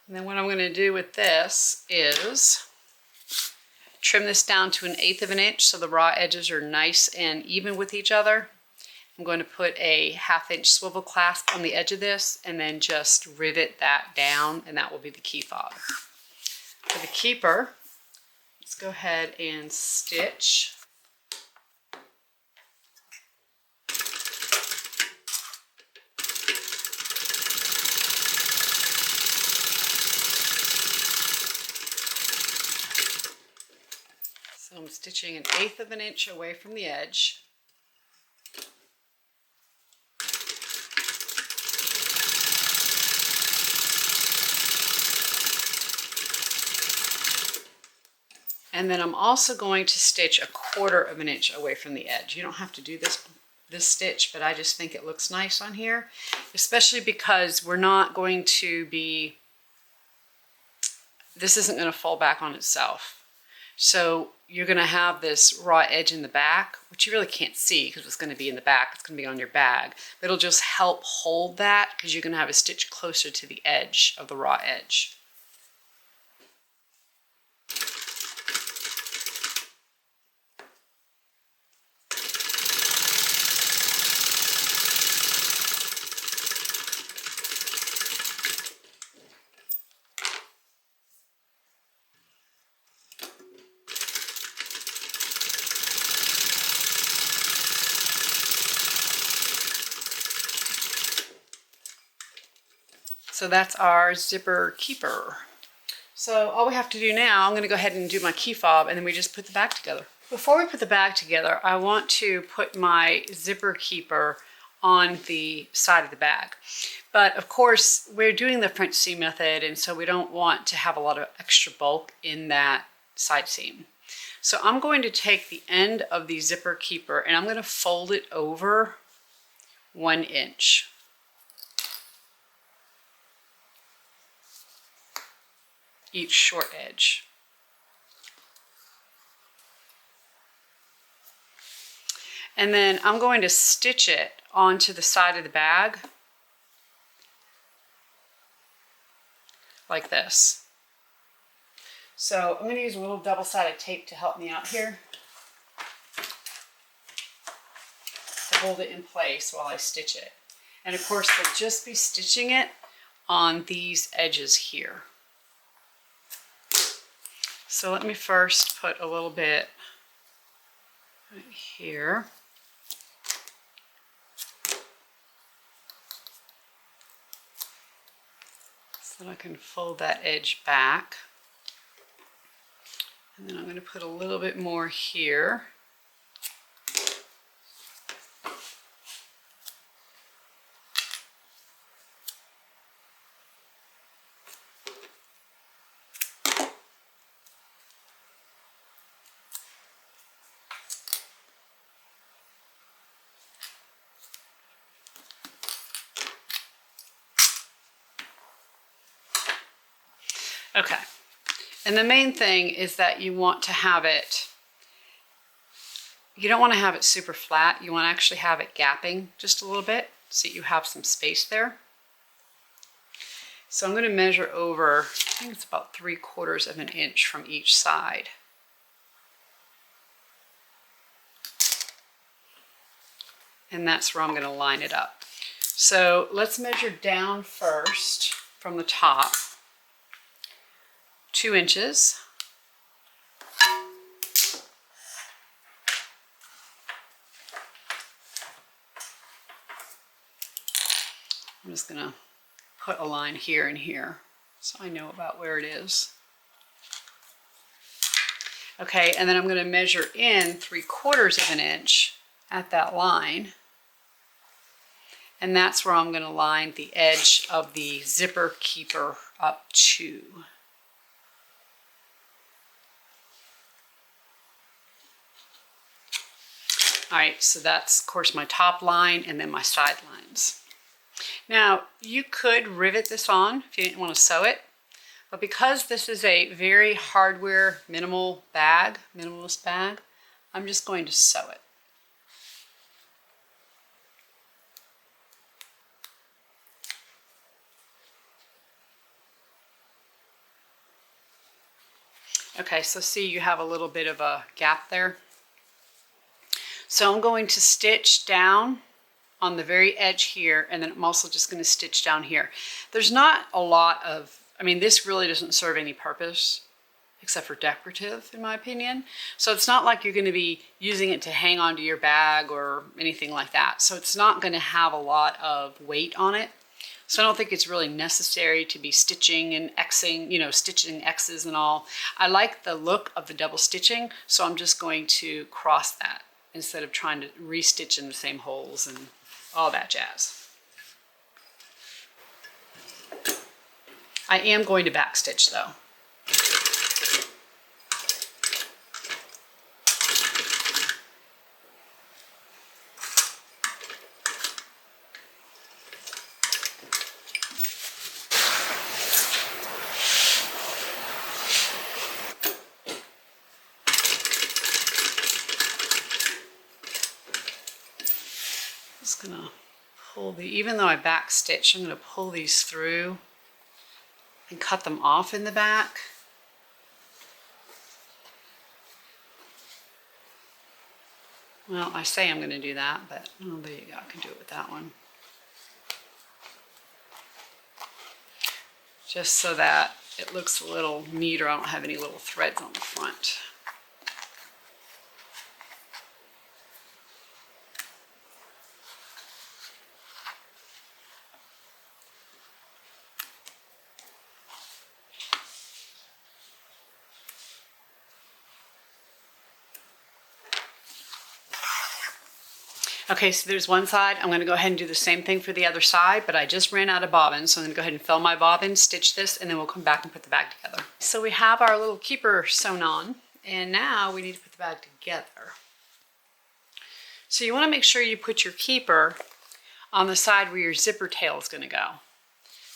And then what I'm going to do with this is trim this down to 1/8 inch so the raw edges are nice and even with each other. I'm going to put a 1/2 inch swivel clasp on the edge of this and then just rivet that down, and that will be the key fob. For the keeper, let's go ahead and stitch. So I'm stitching 1/8 inch away from the edge. And then I'm also going to stitch 1/4 inch away from the edge. You don't have to do this stitch, but I just think it looks nice on here, especially because we're not going to be, this isn't going to fall back on itself. So you're going to have this raw edge in the back, which you really can't see because it's going to be in the back. It's going to be on your bag. But it'll just help hold that because you're going to have a stitch closer to the edge of the raw edge. So that's our zipper keeper. So all we have to do now, I'm going to go ahead and do my key fob, and then we just put the bag together. Before we put the bag together, I want to put my zipper keeper on the side of the bag. But of course, we're doing the French seam method, and so we don't want to have a lot of extra bulk in that side seam. So I'm going to take the end of the zipper keeper and I'm going to fold it over 1 inch. each short edge. And then I'm going to stitch it onto the side of the bag like this. So I'm going to use a little double-sided tape to help me out here to hold it in place while I stitch it. And of course, we'll just be stitching it on these edges here. So let me first put a little bit right here. So that I can fold that edge back. And then I'm going to put a little bit more here. Okay, and the main thing is that you want to have it, you don't want to have it super flat, you want to actually have it gapping just a little bit so you have some space there. So I'm going to measure over, I think it's about 3/4 of an inch from each side. And that's where I'm going to line it up. So let's measure down first from the top. 2 inches. I'm just going to put a line here and here so I know about where it is. Okay, and then I'm going to measure in 3/4 of an inch at that line. And that's where I'm going to line the edge of the zipper keeper up to. All right, so that's, of course, my top line and then my side lines. Now, you could rivet this on if you didn't want to sew it, but because this is a very hardware minimalist bag, I'm just going to sew it. Okay, so see you have a little bit of a gap there. So I'm going to stitch down on the very edge here, and then I'm also just going to stitch down here. There's not a lot of, I mean, this really doesn't serve any purpose except for decorative, in my opinion. So it's not like you're going to be using it to hang onto your bag or anything like that. So it's not going to have a lot of weight on it. So I don't think it's really necessary to be stitching and Xing, you know, stitching X's and all. I like the look of the double stitching, so I'm just going to cross that instead of trying to re-stitch in the same holes and all that jazz. I am going to back stitch though. Gonna pull even though I back stitch, I'm gonna pull these through and cut them off in the back. Well, I say I'm gonna do that, but oh, there you go, I can do it with that one. Just so that it looks a little neater, I don't have any little threads on the front. Okay, so there's one side. I'm going to go ahead and do the same thing for the other side, but I just ran out of bobbins, so I'm going to go ahead and fill my bobbin, stitch this, and then we'll come back and put the bag together. So we have our little keeper sewn on, and now we need to put the bag together. So you want to make sure you put your keeper on the side where your zipper tail is going to go.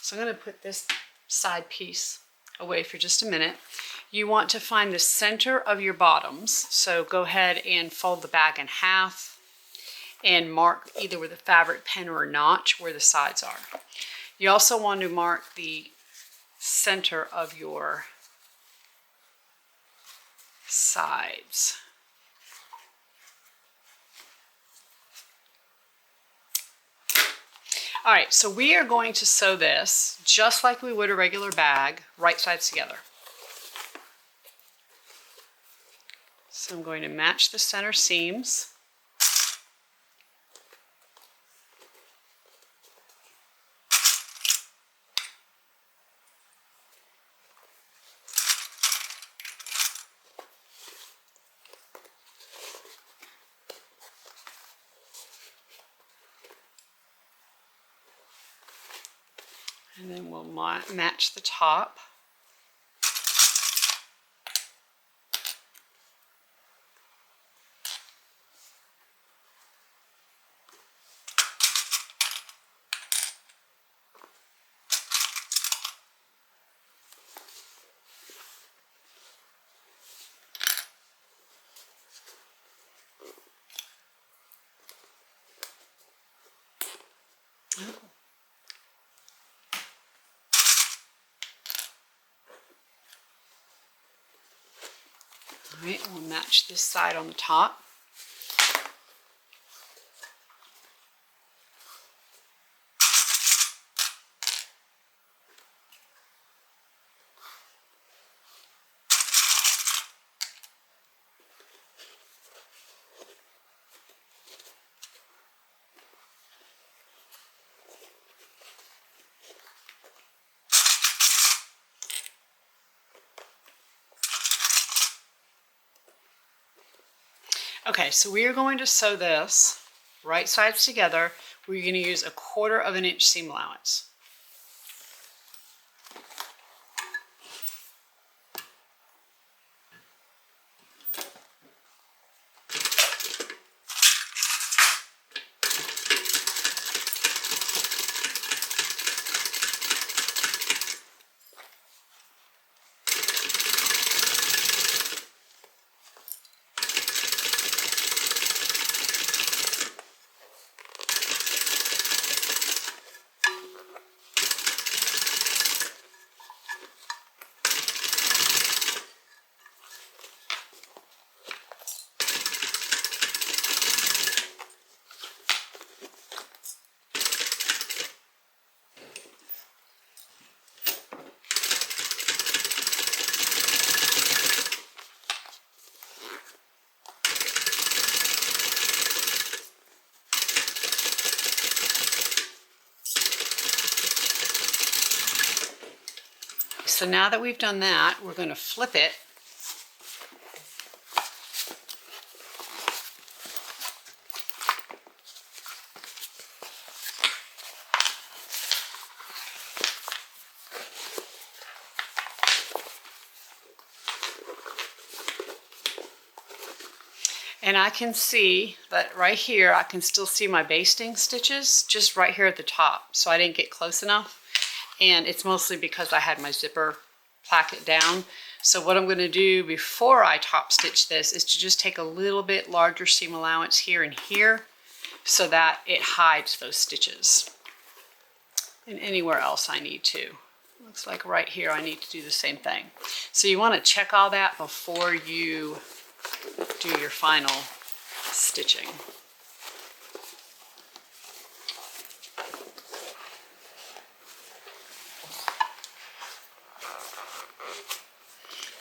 So I'm going to put this side piece away for just a minute. You want to find the center of your bottoms. So go ahead and fold the bag in half and mark either with a fabric pen or a notch where the sides are. You also want to mark the center of your sides. All right, so we are going to sew this just like we would a regular bag, right sides together. So I'm going to match the center seams. And then we'll match the top. All right, we'll match this side on the top. Okay, so we are going to sew this right sides together. We're going to use 1/4 inch seam allowance. So now that we've done that, we're going to flip it. And I can see that right here, I can still see my basting stitches just right here at the top. So I didn't get close enough. And it's mostly because I had my zipper placket down. So what I'm going to do before I top stitch this is to just take a little bit larger seam allowance here and here so that it hides those stitches. And anywhere else I need to. Looks like right here I need to do the same thing. So you want to check all that before you do your final stitching.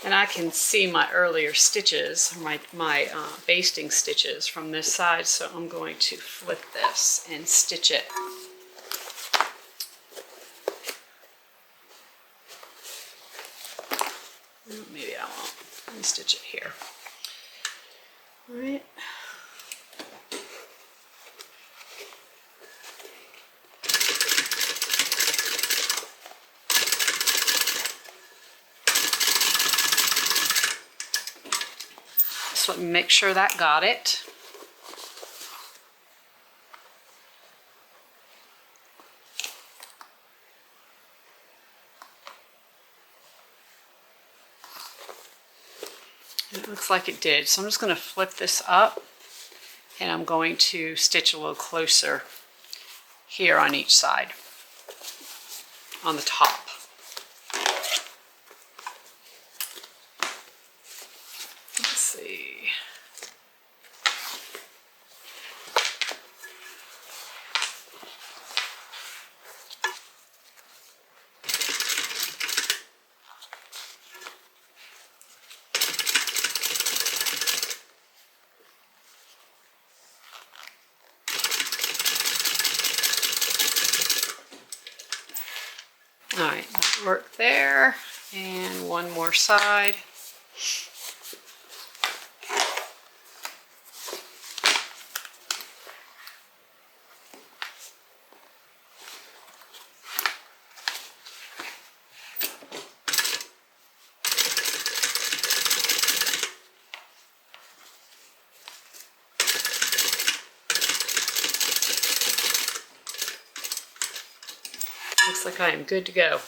And I can see my earlier stitches, my basting stitches from this side, so I'm going to flip this and stitch it. Maybe I won't. Let me stitch it here. All right. So let me make sure that got it. It looks like it did. So I'm just going to flip this up and I'm going to stitch a little closer here on each side, on the top. Let's see. All right, that worked there, and one more side. Looks like I am good to go.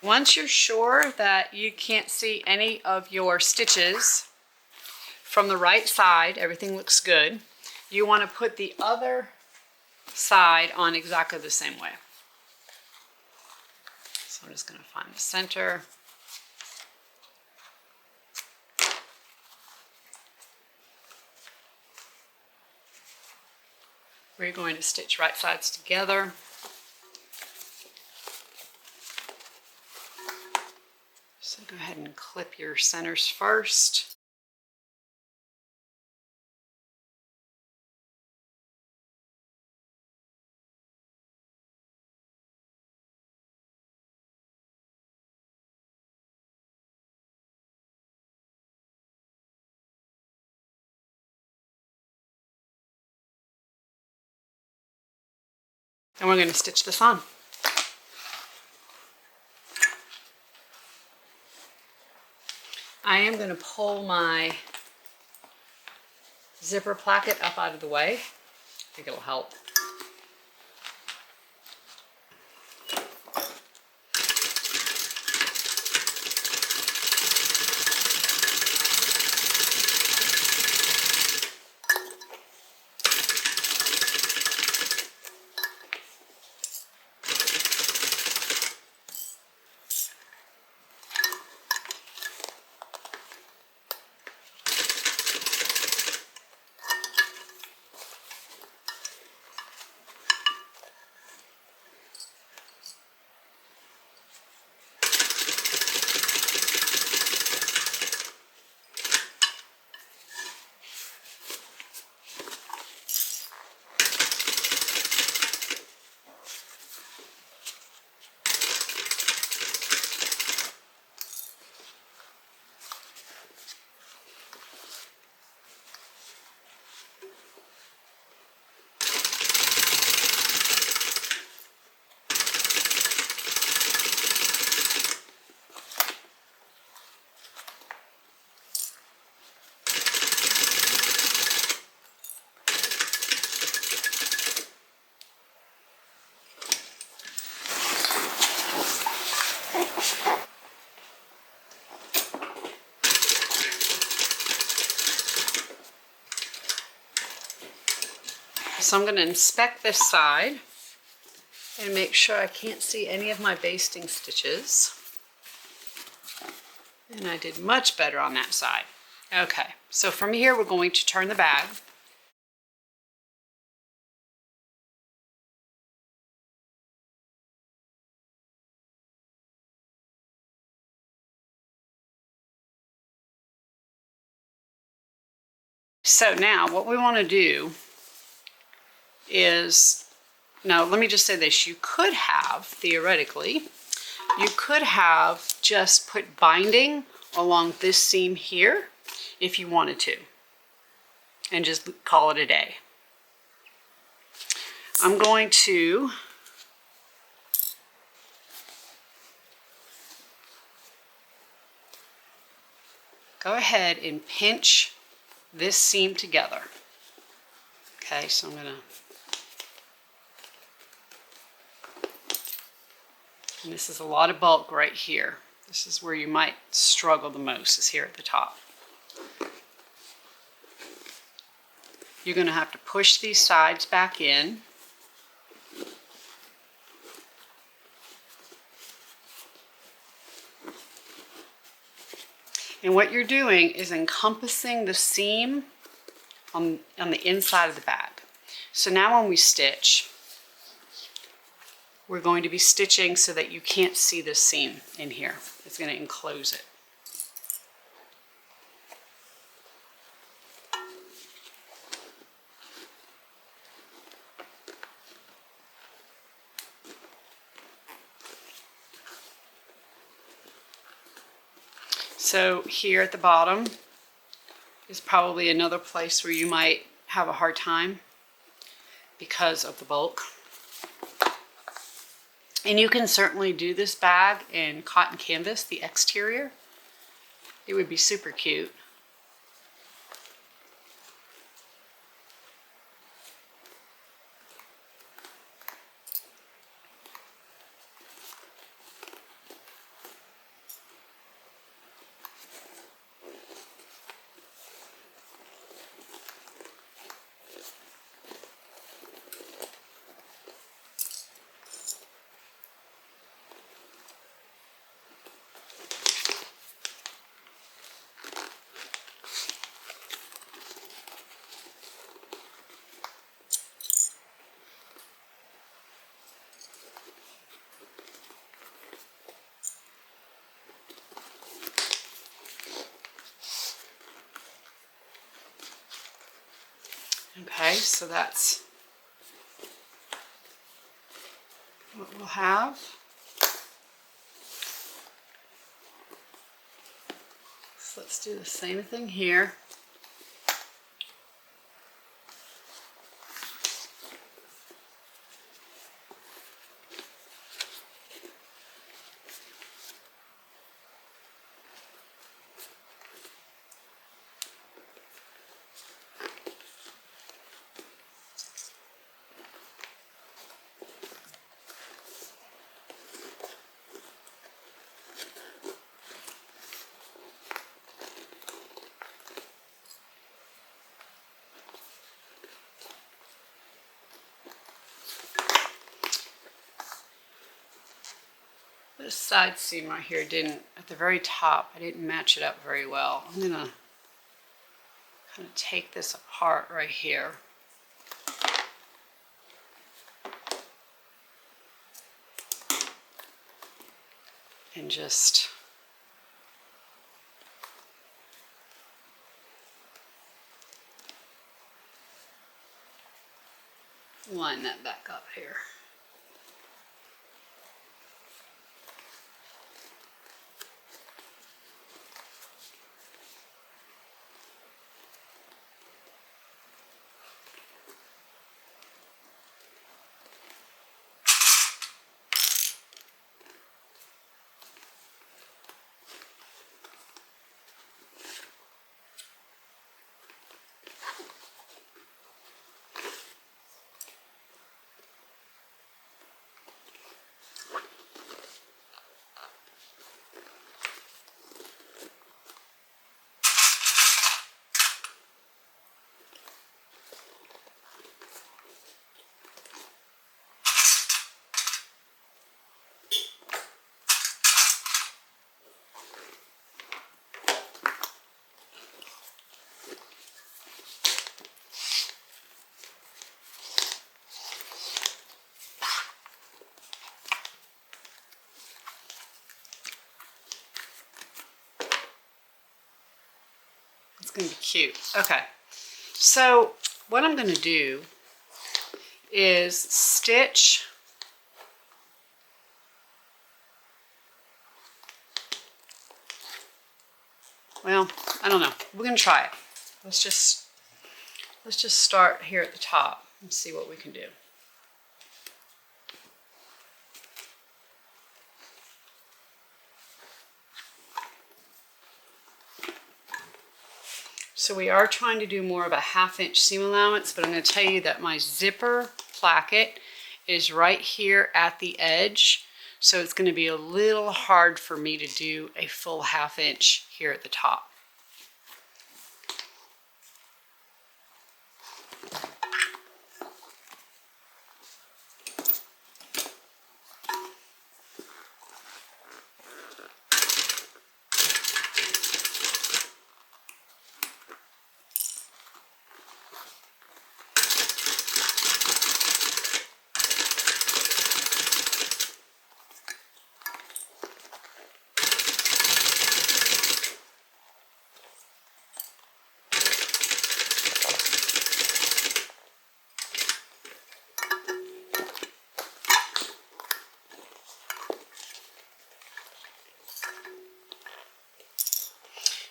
Once you're sure that you can't see any of your stitches from the right side, everything looks good, you want to put the other side on exactly the same way. So I'm just going to find the center. We're going to stitch right sides together. So go ahead and clip your centers first. And we're going to stitch this on. I am going to pull my zipper placket up out of the way. I think it'll help. So I'm going to inspect this side and make sure I can't see any of my basting stitches. And I did much better on that side. Okay, so from here we're going to turn the bag. So now what we want to do is, now let me just say this, you could have, theoretically, you could have just put binding along this seam here if you wanted to, and just call it a day. I'm going to go ahead and pinch this seam together. Okay, so I'm going to, and this is a lot of bulk right here. This is where you might struggle the most, is here at the top. You're going to have to push these sides back in. And what you're doing is encompassing the seam on the inside of the bag. So now when we stitch, we're going to be stitching so that you can't see this seam in here. It's going to enclose it. So here at the bottom is probably another place where you might have a hard time because of the bulk. And you can certainly do this bag in cotton canvas, the exterior. It would be super cute. Okay, so that's what we'll have. So let's do the same thing here. This side seam right here didn't, at the very top, I didn't match it up very well. I'm going to kind of take this apart right here. And just line that back up here. It's going to be cute. Okay, so what I'm going to do is stitch well, I don't know. We're going to try it. Let's just start here at the top and see what we can do. So we are trying to do more of a 1/2 inch seam allowance, but I'm going to tell you that my zipper placket is right here at the edge. So it's going to be a little hard for me to do a full 1/2 inch here at the top.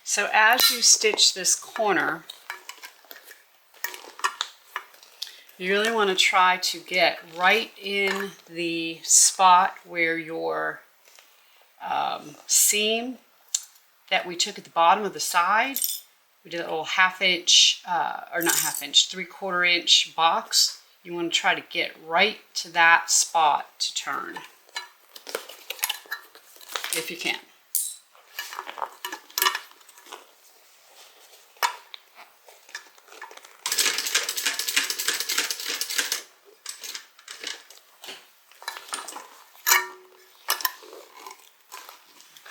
So as you stitch this corner, you really want to try to get right in the spot where your seam that we took at the bottom of the side. We did a little 1/2 inch, or not 1/2 inch, 3/4 inch box. You want to try to get right to that spot to turn, if you can.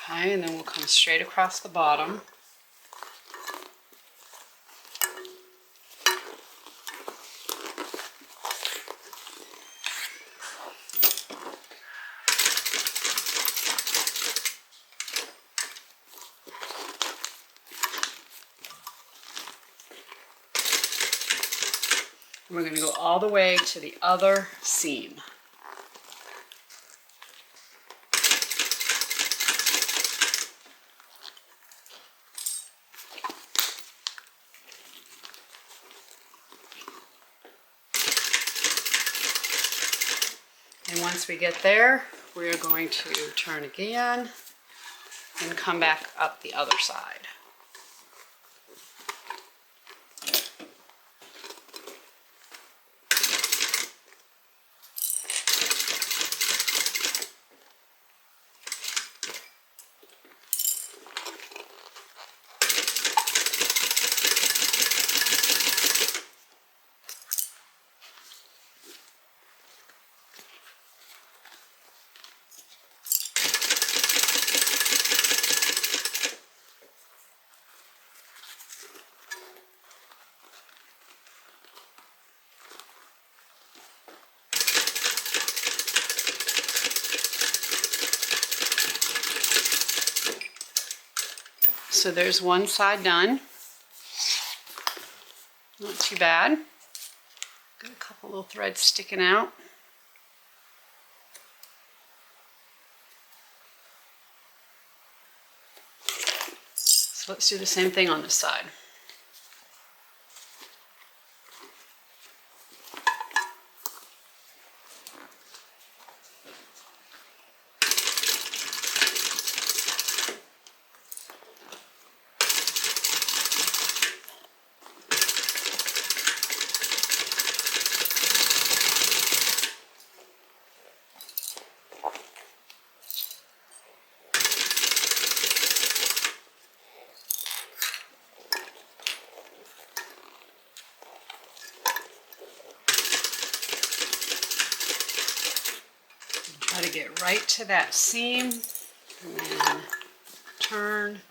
Okay, and then we'll come straight across the bottom. We're going to go all the way to the other seam. And once we get there, we're going to turn again and come back up the other side. So there's one side done. Not too bad. Got a couple little threads sticking out. So let's do the same thing on this side. Try to get right to that seam and then turn.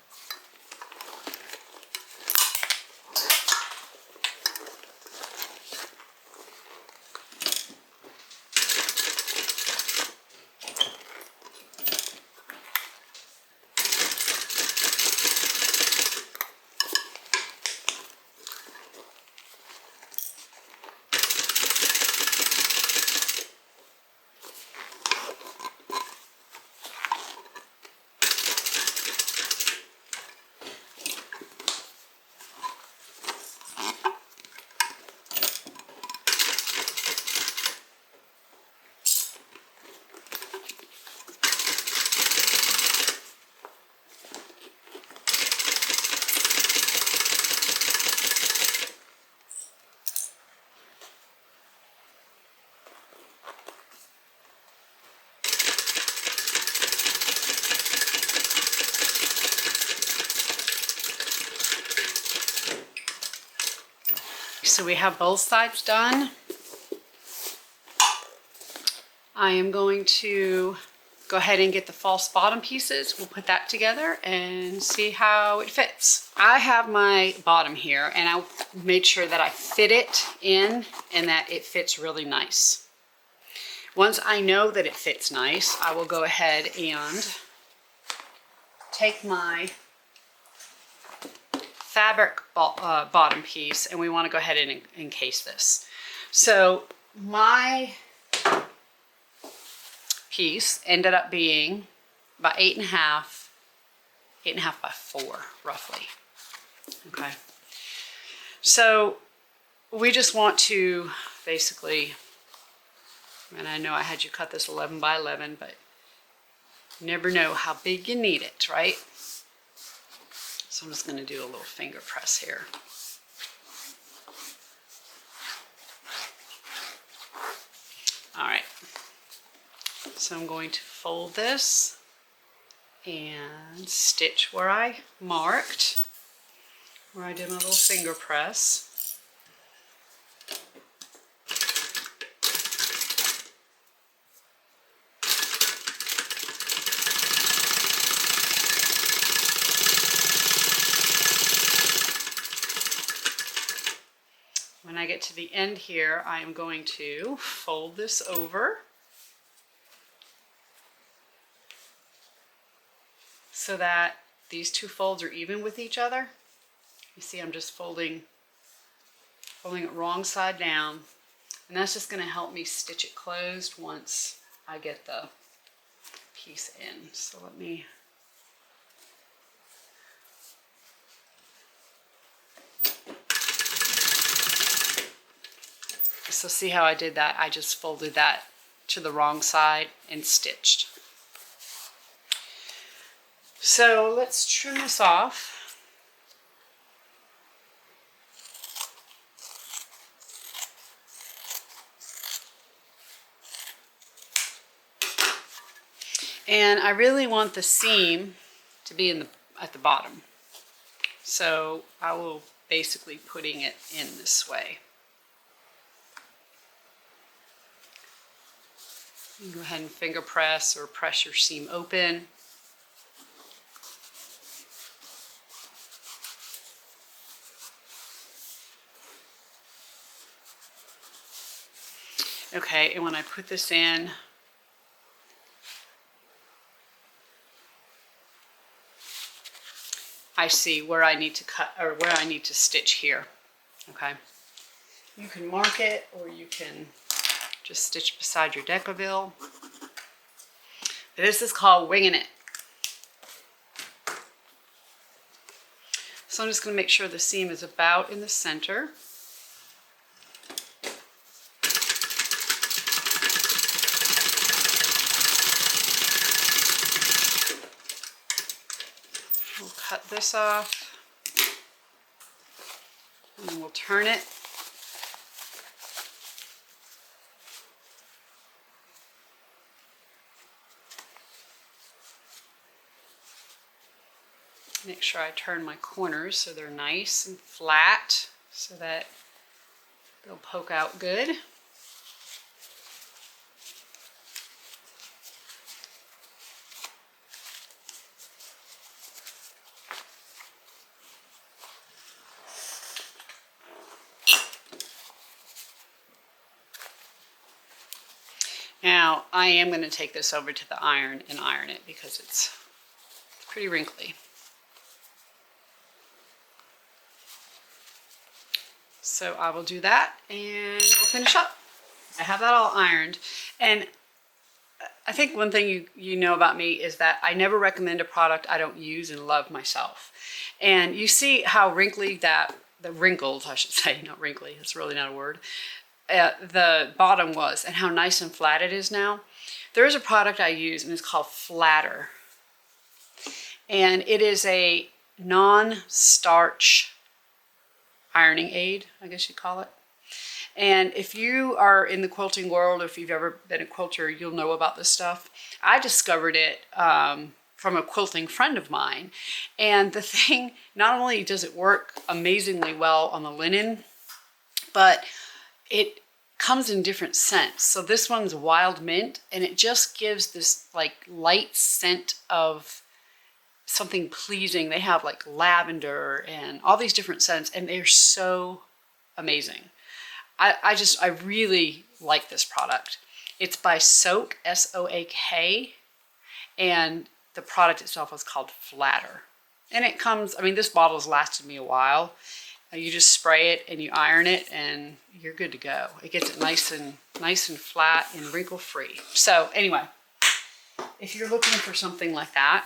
So we have both sides done. I am going to go ahead and get the false bottom pieces. We'll put that together and see how it fits. I have my bottom here and I made sure that I fit it in and that it fits really nice. Once I know that it fits nice, I will go ahead and take my fabric bottom piece and we want to go ahead and encase this. So my piece ended up being about 8.5 8.5 by 4, roughly. Okay. So we just want to basically, and I know I had you cut this 11 by 11, but you never know how big you need it, right? So I'm just going to do a little finger press here. All right. So I'm going to fold this and stitch where I marked, where I did my little finger press. When I get to the end here, I am going to fold this over so that these two folds are even with each other. You see, I'm just folding it wrong side down, and that's just going to help me stitch it closed once I get the piece in. So let me So see how I did that? I just folded that to the wrong side and stitched. So let's trim this off. And I really want the seam to be at the bottom. So I will basically putting it in this way. You can go ahead and finger press or press your seam open. Okay, and when I put this in, I see where I need to cut or where I need to stitch here. Okay, you can mark it or you can just stitch beside your Decovil. This is called winging it. So I'm just going to make sure the seam is about in the center. We'll cut this off and then we'll turn it. Make sure I turn my corners so they're nice and flat so that they'll poke out good. Now I am going to take this over to the iron and iron it because it's pretty wrinkly. So I will do that and we'll finish up. I have that all ironed. And I think one thing you know about me is that I never recommend a product I don't use and love myself. And you see how wrinkly the wrinkled, I should say, not wrinkly, it's really not a word, the bottom was and how nice and flat it is now. There is a product I use and it's called Flatter. And it is a non-starch ironing aid, I guess you'd call it. And if you are in the quilting world, or if you've ever been a quilter, you'll know about this stuff. I discovered it from a quilting friend of mine. And the thing, not only does it work amazingly well on the linen, but it comes in different scents. So this one's wild mint, and it just gives this like light scent of something pleasing. They have like lavender and all these different scents, and they're so amazing. I really like this product. It's by Soak, S-O-A-K, and the product itself is called Flatter. And it comes, I mean, this bottle has lasted me a while. You just spray it and you iron it and you're good to go. It gets it nice and flat and wrinkle free. So anyway, if you're looking for something like that,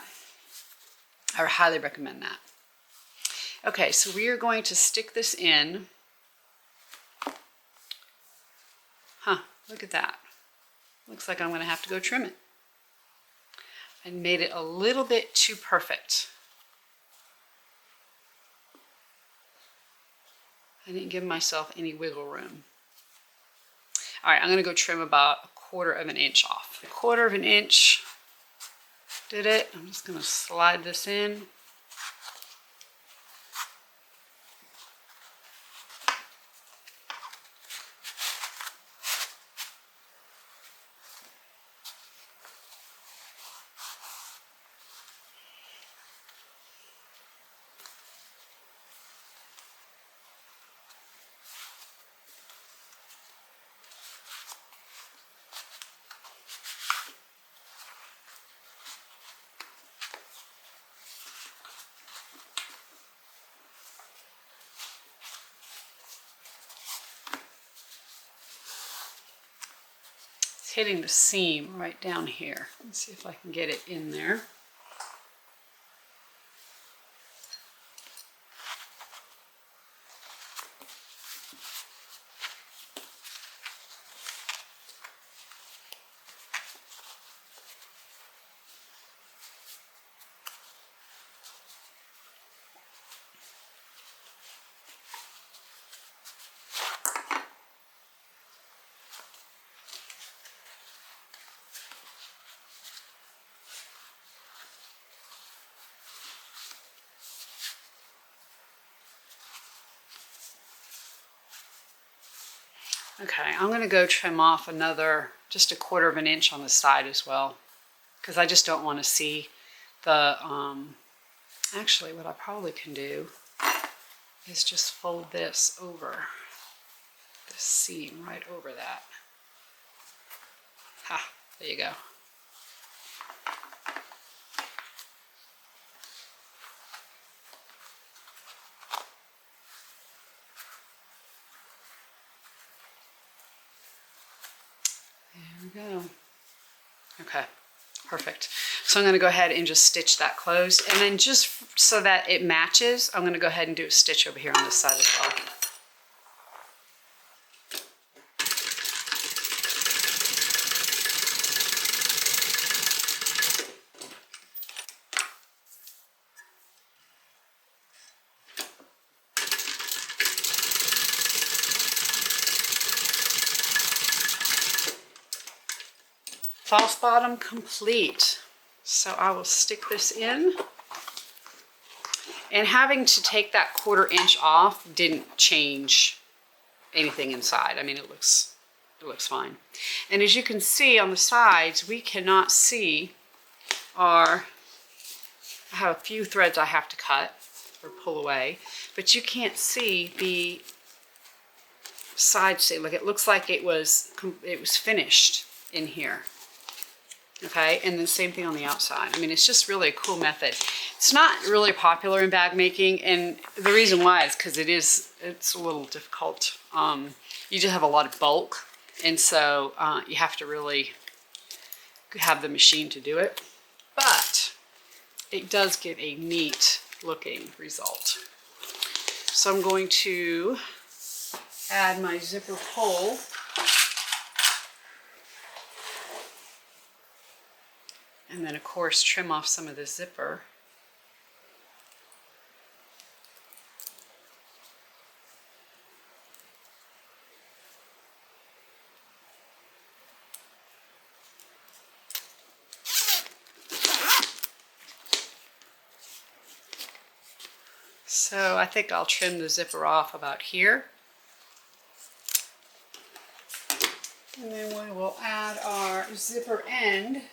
I highly recommend that. Okay, so we are going to stick this in. Huh, look at that. Looks like I'm going to have to go trim it. I made it a little bit too perfect. I didn't give myself any wiggle room. All right, I'm going to go trim about 1/4 of an inch off. 1/4 of an inch did it. I'm just going to slide this in. Hitting the seam right down here. Let's see if I can get it in there. Okay, I'm going to go trim off another, just 1/4 of an inch on the side as well, because I just don't want to see the, actually what I probably can do is just fold this over, this seam right over that. Ha, there you go. There we go. Okay, perfect. So I'm going to go ahead and just stitch that closed, and then just so that it matches, I'm going to go ahead and do a stitch over here on this side as well. False bottom complete. So I will stick this in. And having to take that 1/4 inch off didn't change anything inside. I mean, it looks fine. And as you can see on the sides, we cannot see I have a few threads I have to cut or pull away, but you can't see the side seam. Like, it looks like it was finished in here. Okay, and the same thing on the outside. I mean, it's just really a cool method. It's not really popular in bag making, and the reason why is because it's a little difficult. You just have a lot of bulk, and so you have to really have the machine to do it. But it does give a neat looking result. So I'm going to add my zipper pull. And then, of course, trim off some of the zipper. So I think I'll trim the zipper off about here. And then we will add our zipper end.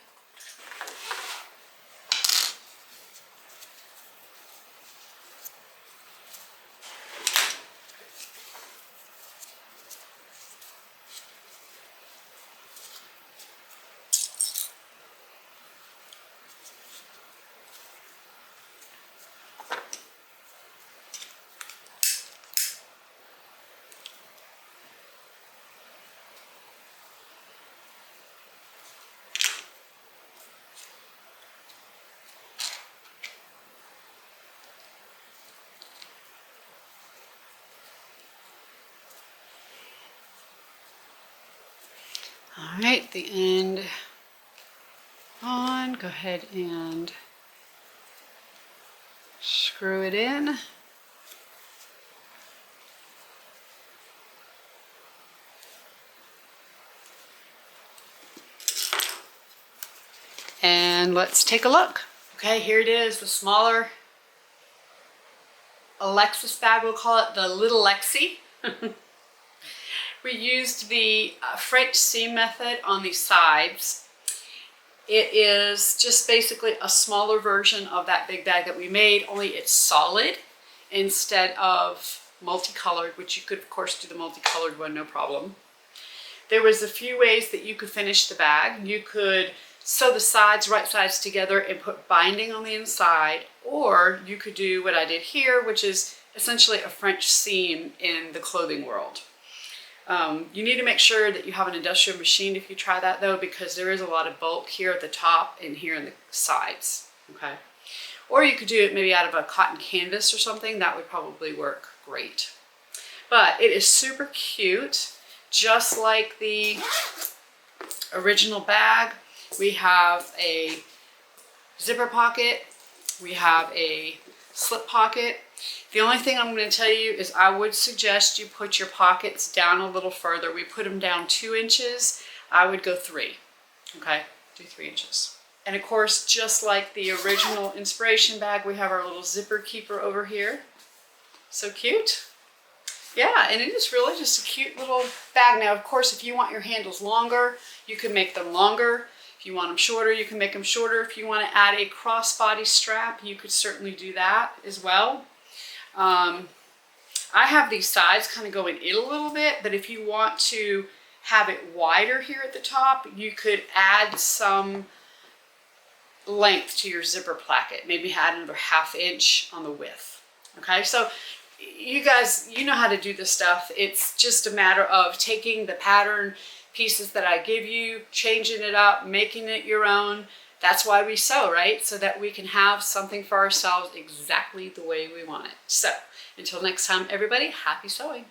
All right, the end on, go ahead and screw it in. And let's take a look. Okay, here it is, the smaller Alexis bag, we'll call it the little Lexy. We used the French seam method on the sides. It is just basically a smaller version of that big bag that we made, only it's solid instead of multicolored, which you could of course do the multicolored one, no problem. There was a few ways that you could finish the bag. You could sew the sides, right sides together and put binding on the inside, or you could do what I did here, which is essentially a French seam in the clothing world. You need to make sure that you have an industrial machine if you try that though, because there is a lot of bulk here at the top and here in the sides, okay? Or you could do it maybe out of a cotton canvas or something. That would probably work great. But it is super cute, just like the original bag. We have a zipper pocket, we have a slip pocket. The only thing I'm going to tell you is I would suggest you put your pockets down a little further. We put them down 2 inches. I would go 3. Okay, do 3 inches. And of course, just like the original inspiration bag, we have our little zipper keeper over here. So cute. Yeah, and it is really just a cute little bag. Now, of course, if you want your handles longer, you can make them longer. If you want them shorter, you can make them shorter. If you want to add a crossbody strap, you could certainly do that as well. I have these sides kind of going in a little bit, but if you want to have it wider here at the top, you could add some length to your zipper placket. Maybe add another ½ inch on the width. Okay, so you guys, you know how to do this stuff. It's just a matter of taking the pattern pieces that I give you, changing it up, making it your own. That's why we sew, right? So that we can have something for ourselves exactly the way we want it. So until next time, everybody, happy sewing.